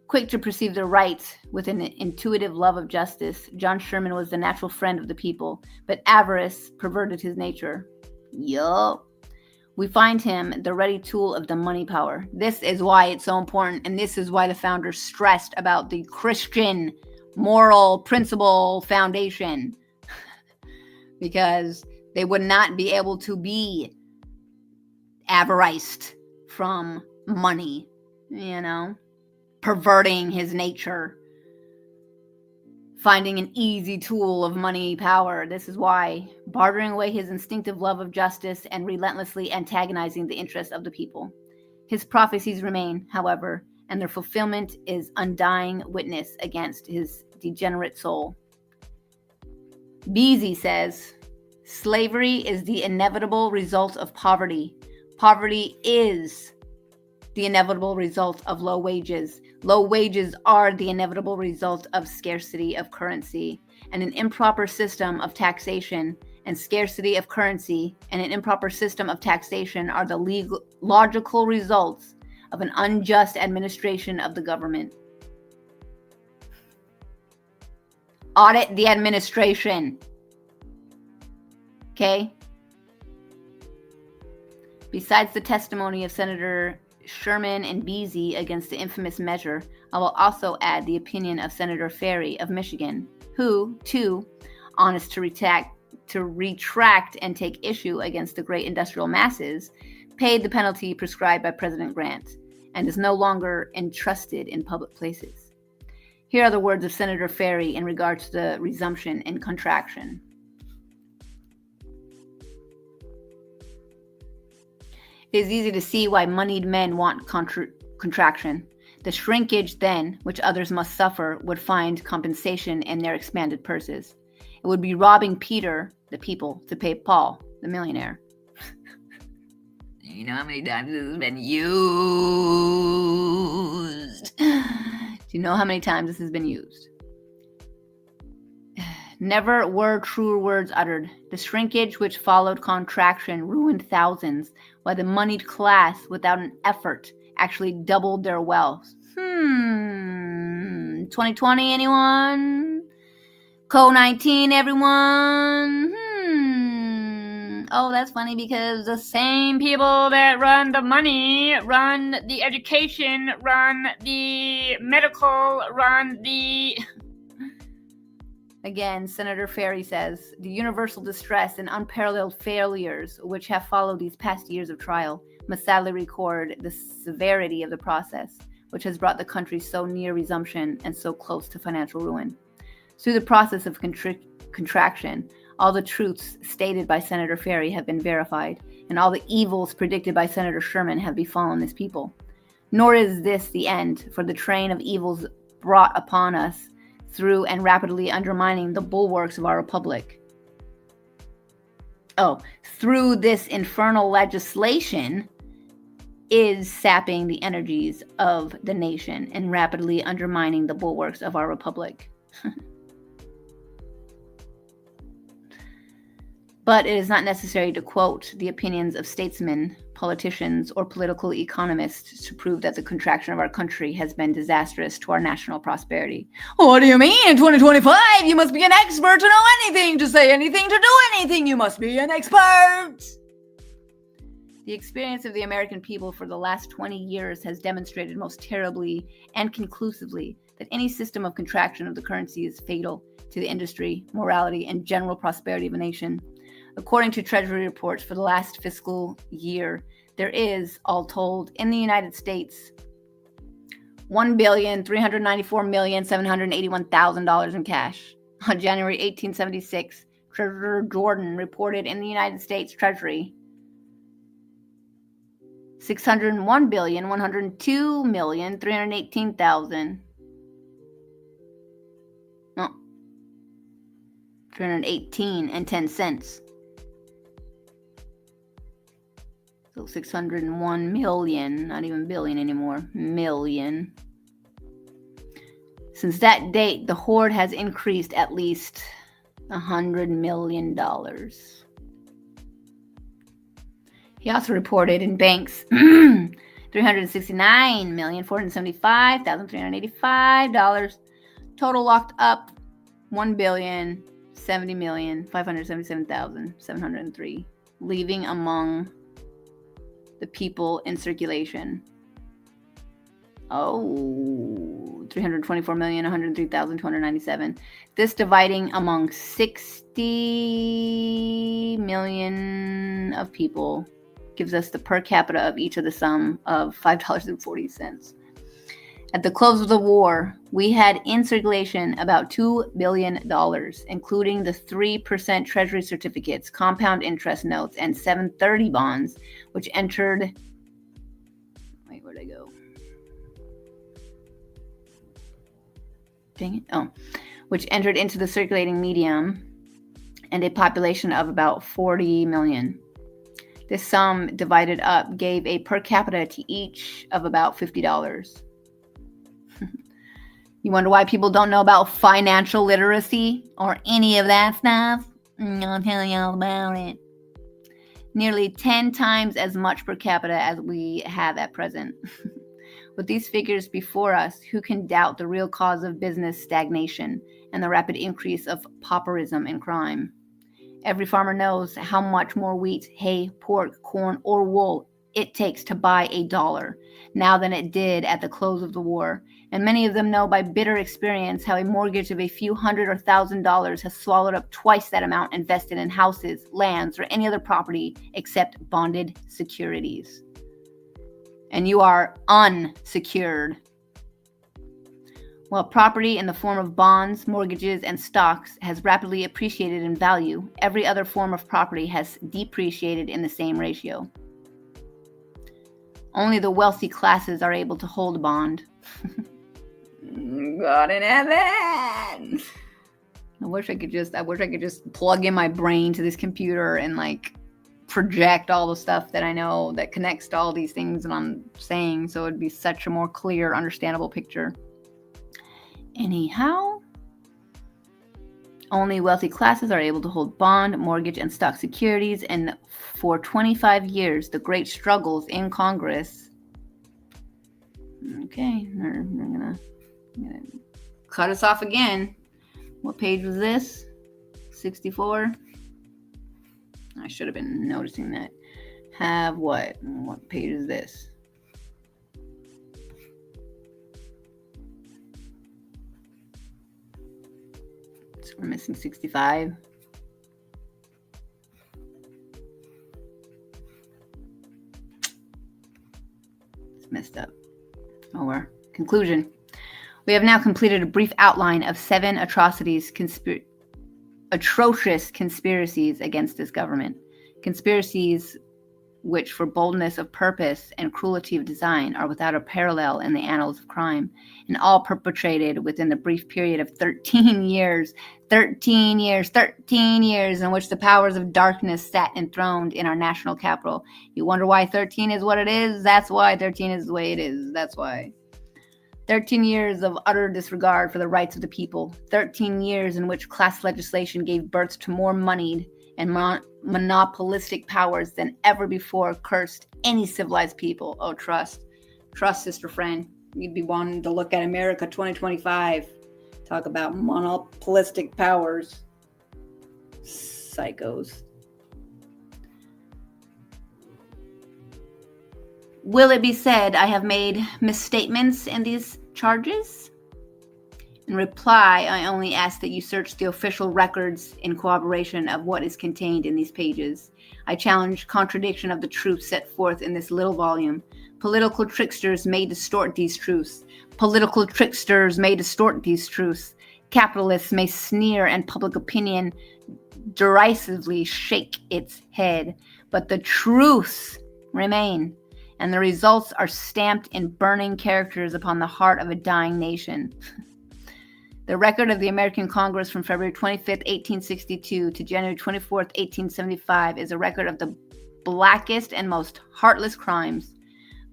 Quick to perceive the right with an intuitive love of justice, John Sherman was the natural friend of the people, but avarice perverted his nature. Yup. We find him the ready tool of the money power. This is why it's so important, and this is why the founders stressed about the Christian moral principle foundation. Because they would not be able to be avariced from money, perverting his nature, finding an easy tool of money power. This is why, bartering away his instinctive love of justice and relentlessly antagonizing the interests of the people. His prophecies remain, however, and their fulfillment is undying witness against his degenerate soul. Beasy says, slavery is the inevitable result of poverty. Poverty is the inevitable result of low wages. Low wages are the inevitable result of scarcity of currency. And an improper system of taxation and scarcity of currency and an improper system of taxation are the logical results of an unjust administration of the government. Audit the administration. Okay? Besides the testimony of Senator Sherman and Beasy against the infamous measure, I will also add the opinion of Senator Ferry of Michigan, who, too, honest to retract and take issue against the great industrial masses, paid the penalty prescribed by President Grant, and is no longer entrusted in public places. Here are the words of Senator Ferry in regard to the resumption and contraction. It is easy to see why moneyed men want contraction. The shrinkage, then, which others must suffer, would find compensation in their expanded purses. It would be robbing Peter, the people, to pay Paul, the millionaire. You know how many times this has been used? Do you know how many times this has been used? Never were truer words uttered. The shrinkage which followed contraction ruined thousands, while the moneyed class, without an effort, actually doubled their wealth. 2020, anyone? COVID-19, everyone? Oh, that's funny because the same people that run the money, run the education, run the medical, run the... Again, Senator Ferry says, the universal distress and unparalleled failures which have followed these past years of trial must sadly record the severity of the process, which has brought the country so near resumption and so close to financial ruin. Through the process of contraction, all the truths stated by Senator Ferry have been verified, and all the evils predicted by Senator Sherman have befallen this people. Nor is this the end, for the train of evils brought upon us through and rapidly undermining the bulwarks of our republic. Through this infernal legislation is sapping the energies of the nation and rapidly undermining the bulwarks of our republic. But it is not necessary to quote the opinions of statesmen, politicians, or political economists to prove that the contraction of our country has been disastrous to our national prosperity. What do you mean? In 2025, you must be an expert to know anything, to say anything, to do anything. You must be an expert. The experience of the American people for the last 20 years has demonstrated most terribly and conclusively that any system of contraction of the currency is fatal to the industry, morality, and general prosperity of a nation. According to Treasury reports for the last fiscal year, there is, all told, in the United States, $1,394,781,000 in cash. On January 1876, Treasurer Jordan reported in the United States Treasury $601,102,318,000. No, 318 and 10 cents. So 601 million, not even billion anymore, million. Since that date, the hoard has increased at least $100 million. He also reported in banks $369,475,385. Total locked up $1,070,577,703, leaving among the people in circulation. 324,103,297. This dividing among 60 million of people gives us the per capita of each of the sum of $5.40. At the close of the war, we had in circulation about $2 billion, including the 3% Treasury certificates, compound interest notes, and 730 bonds, which entered... Wait, where'd I go? Dang it. Oh. Which entered into the circulating medium, and a population of about 40 million. This sum divided up gave a per capita to each of about $50. You wonder why people don't know about financial literacy or any of that stuff? I'll tell you all about it. Nearly 10 times as much per capita as we have at present. With these figures before us, who can doubt the real cause of business stagnation and the rapid increase of pauperism and crime? Every farmer knows how much more wheat, hay, pork, corn, or wool it takes to buy $1 now than it did at the close of the war. And many of them know by bitter experience how a mortgage of a few hundred or $1,000s has swallowed up twice that amount invested in houses, lands, or any other property except bonded securities. And you are unsecured. While property in the form of bonds, mortgages, and stocks has rapidly appreciated in value, every other form of property has depreciated in the same ratio. Only the wealthy classes are able to hold a bond. God in heaven! I wish I could just plug in my brain to this computer and project all the stuff that I know that connects to all these things that I'm saying, so it'd be such a more clear, understandable picture. Anyhow, only wealthy classes are able to hold bond, mortgage, and stock securities, and for 25 years, the great struggles in Congress. Okay, they're gonna cut us off again. What page was this? 64? I should have been noticing that. Have what? What page is this? So we're missing 65. It's messed up. Oh, well. Conclusion. We have now completed a brief outline of 7 atrocious conspiracies against this government. Conspiracies which for boldness of purpose and cruelty of design are without a parallel in the annals of crime, and all perpetrated within the brief period of 13 years, 13 years in which the powers of darkness sat enthroned in our national capital. You wonder why 13 is what it is? That's why 13 is the way it is. That's why. 13 years of utter disregard for the rights of the people. 13 years in which class legislation gave birth to more moneyed and monopolistic powers than ever before cursed any civilized people. Oh, trust, sister friend. You'd be wanting to look at America 2025. Talk about monopolistic powers. Psychos. Will it be said I have made misstatements in these charges? In reply, I only ask that you search the official records in corroboration of what is contained in these pages. I challenge contradiction of the truth set forth in this little volume. Political tricksters may distort these truths. Capitalists may sneer and public opinion derisively shake its head, but the truths remain, and the results are stamped in burning characters upon the heart of a dying nation. The record of the American Congress from February 25th, 1862 to January 24th, 1875 is a record of the blackest and most heartless crimes.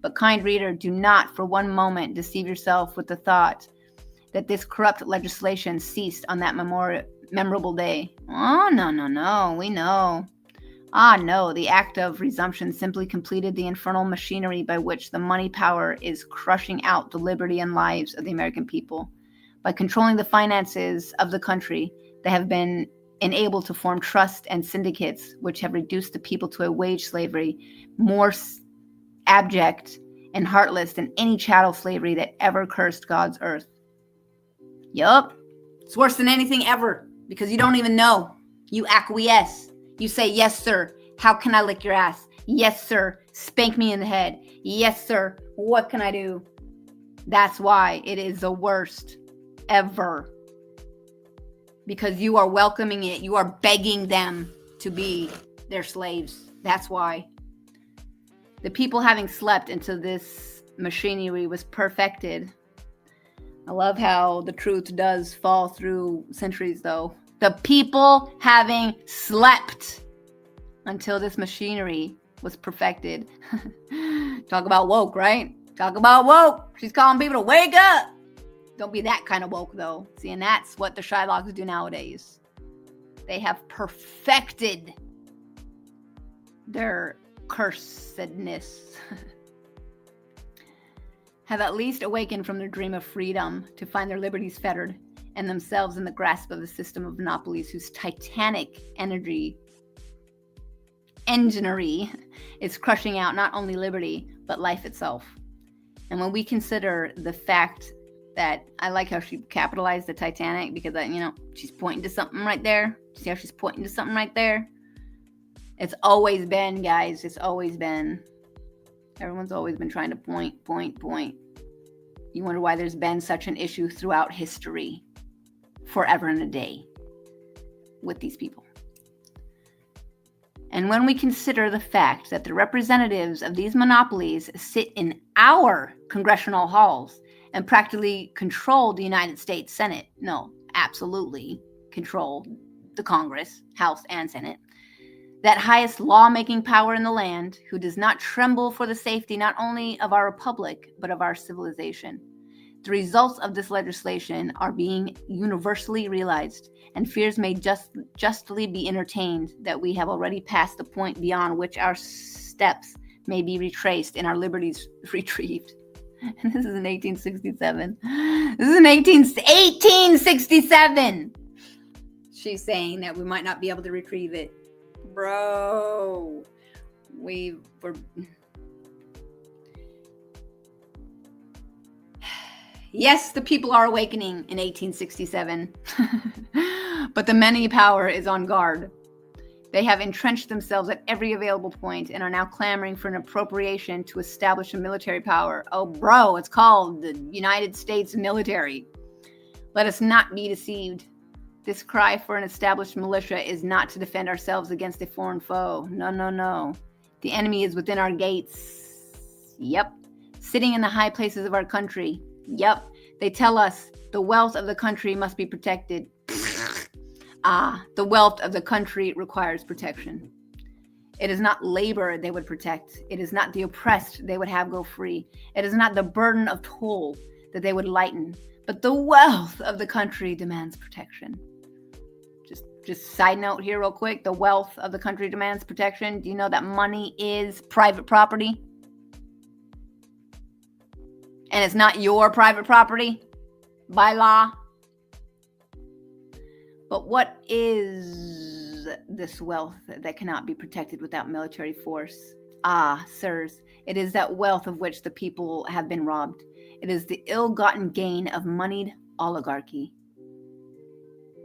But kind reader, do not for one moment deceive yourself with the thought that this corrupt legislation ceased on that memorable day. Oh, no, we know. No, the act of resumption simply completed the infernal machinery by which the money power is crushing out the liberty and lives of the American people. By controlling the finances of the country, they have been enabled to form trusts and syndicates which have reduced the people to a wage slavery more abject and heartless than any chattel slavery that ever cursed God's earth. Yup, it's worse than anything ever because you don't even know. You acquiesce. You say, yes, sir. How can I lick your ass? Yes, sir. Spank me in the head. Yes, sir. What can I do? That's why it is the worst ever. Because you are welcoming it. You are begging them to be their slaves. That's why. The people having slept until this machinery was perfected. I love how the truth does fall through centuries, though. The people having slept until this machinery was perfected. Talk about woke, right? Talk about woke. She's calling people to wake up. Don't be that kind of woke, though. See, and that's what the Shylocks do nowadays. They have perfected their cursedness. Have at least awakened from their dream of freedom to find their liberties fettered and themselves in the grasp of a system of monopolies whose titanic enginery is crushing out not only liberty, but life itself. And when we consider the fact that, I like how she capitalized the Titanic because, she's pointing to something right there. See how she's pointing to something right there? It's always been, guys. It's always been. Everyone's always been trying to point. You wonder why there's been such an issue throughout history, forever and a day, with these people. And when we consider the fact that the representatives of these monopolies sit in our congressional halls and practically control the United States Senate, no, absolutely control the Congress, House, and Senate, that highest lawmaking power in the land, who does not tremble for the safety not only of our republic, but of our civilization. The results of this legislation are being universally realized, and fears may justly be entertained that we have already passed the point beyond which our steps may be retraced and our liberties retrieved. And this is in 1867. This is in 1867. She's saying that we might not be able to retrieve it. Bro, we were... Yes, the people are awakening in 1867, but the money power is on guard. They have entrenched themselves at every available point and are now clamoring for an appropriation to establish a military power. Oh, bro, it's called the United States military. Let us not be deceived. This cry for an established militia is not to defend ourselves against a foreign foe. No. The enemy is within our gates. Yep. Sitting in the high places of our country. Yep. They tell us the wealth of the country must be protected. The wealth of the country requires protection. It is not labor they would protect. It is not the oppressed they would have go free. It is not the burden of toll that they would lighten. But the wealth of the country demands protection. Just side note here real quick. The wealth of the country demands protection. Do you know that money is private property? And it's not your private property by law. But what is this wealth that cannot be protected without military force? Sirs, it is that wealth of which the people have been robbed. It is the ill-gotten gain of moneyed oligarchy.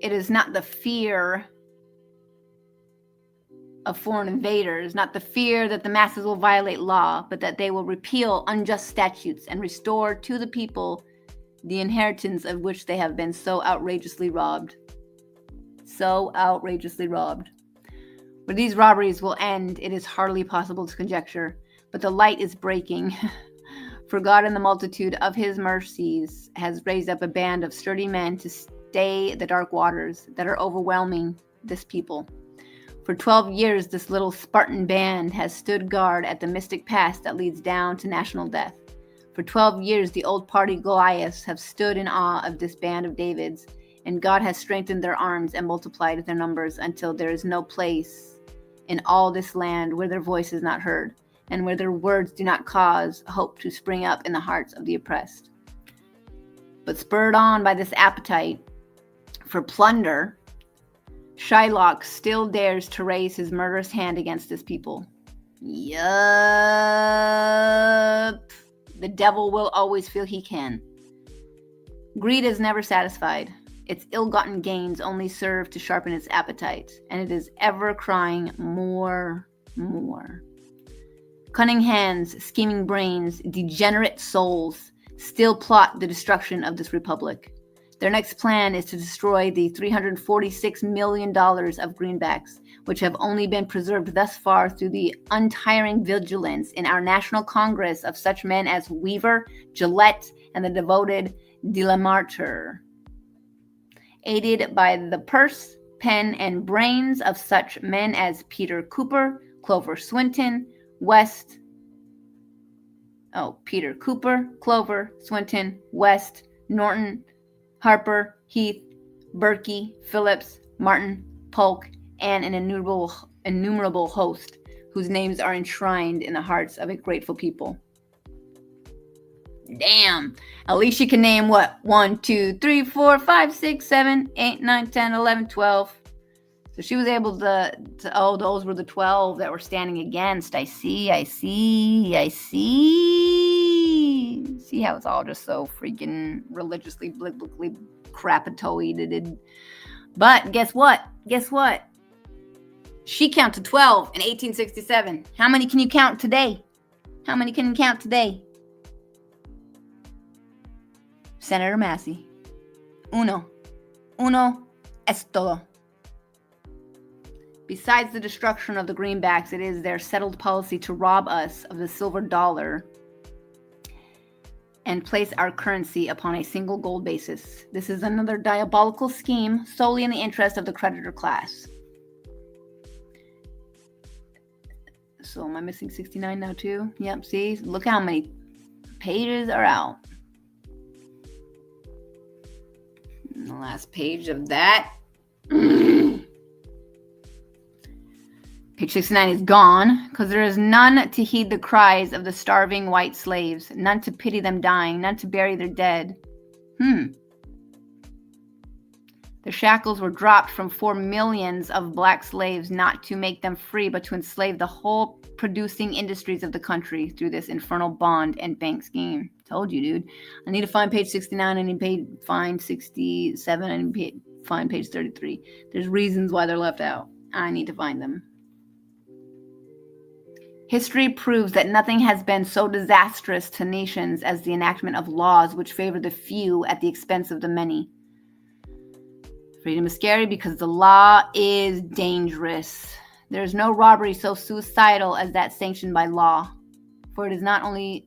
It is not the fear of foreign invaders, not the fear that the masses will violate law, but that they will repeal unjust statutes and restore to the people the inheritance of which they have been so outrageously robbed. So outrageously robbed. Where these robberies will end, it is hardly possible to conjecture, but the light is breaking. For God in the multitude of his mercies has raised up a band of sturdy men to stay the dark waters that are overwhelming this people. For 12 years, this little Spartan band has stood guard at the mystic pass that leads down to national death. For 12 years, the old party Goliaths have stood in awe of this band of Davids, and God has strengthened their arms and multiplied their numbers until there is no place in all this land where their voice is not heard, and where their words do not cause hope to spring up in the hearts of the oppressed. But spurred on by this appetite for plunder, Shylock still dares to raise his murderous hand against his people. Yup. The devil will always feel he can. Greed is never satisfied. Its ill-gotten gains only serve to sharpen its appetite, and it is ever crying more. Cunning hands, scheming brains, degenerate souls still plot the destruction of this republic. Their next plan is to destroy the $346 million of greenbacks, which have only been preserved thus far through the untiring vigilance in our National Congress of such men as Weaver, Gillette, and the devoted de la Martyr. Aided by the purse, pen, and brains of such men as Peter Cooper, Clover Swinton, West, Norton, Harper, Heath, Berkey, Phillips, Martin, Polk, and an innumerable host whose names are enshrined in the hearts of a grateful people. Damn. At least you can name what? 1, 2, 3, 4, 5, 6, 7, 8, 9, 10, 11, 12. So she was able to those were the 12 that were standing against. I see. See how it's all just so freaking religiously, biblically crapatoid. But guess what? She counted 12 in 1867. How many can you count today? Senator Massey. Uno es todo. Besides the destruction of the greenbacks, it is their settled policy to rob us of the silver dollar and place our currency upon a single gold basis. This is another diabolical scheme solely in the interest of the creditor class. So am I missing 69 now too? Yep, see? Look how many pages are out. And the last page of that. Page 69 is gone, because there is none to heed the cries of the starving white slaves, none to pity them dying, none to bury their dead. The shackles were dropped from 4 millions of black slaves, not to make them free, but to enslave the whole producing industries of the country through this infernal bond and bank scheme. Told you, dude. I need to find page 69, I need to find 67, I need to find page 33. There's reasons why they're left out. I need to find them. History proves that nothing has been so disastrous to nations as the enactment of laws which favor the few at the expense of the many. Freedom is scary because the law is dangerous. There is no robbery so suicidal as that sanctioned by law, for it is not only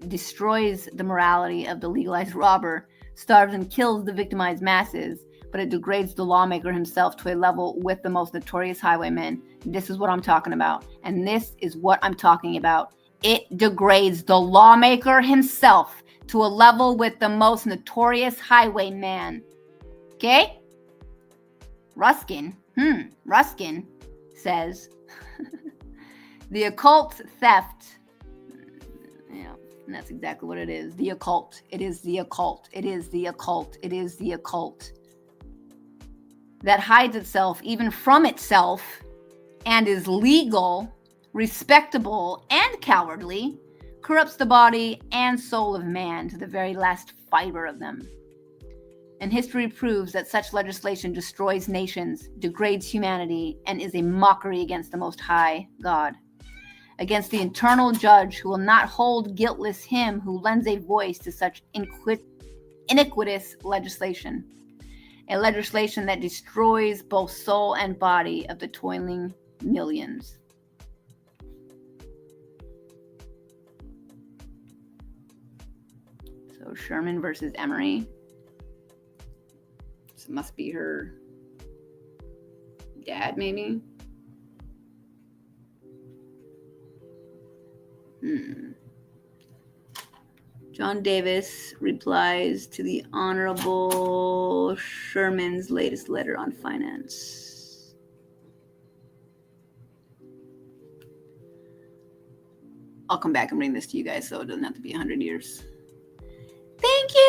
destroys the morality of the legalized robber, starves and kills the victimized masses, but it degrades the lawmaker himself to a level with the most notorious highwaymen. This is what I'm talking about. And this is what I'm talking about. It degrades the lawmaker himself to a level with the most notorious highwayman. Okay? Ruskin says, the occult theft, and that's exactly what it is. The occult. It is the occult. It is the occult. It is the occult. That hides itself even from itself and is legal, respectable, and cowardly, corrupts the body and soul of man to the very last fiber of them. And history proves that such legislation destroys nations, degrades humanity, and is a mockery against the Most High God, against the eternal judge who will not hold guiltless him who lends a voice to such iniquitous legislation. A legislation that destroys both soul and body of the toiling millions. So Sherman versus Emory. This must be her dad, maybe? John Davis replies to the Honorable Sherman's latest letter on finance. I'll come back and bring this to you guys so it doesn't have to be 100 years. Thank you,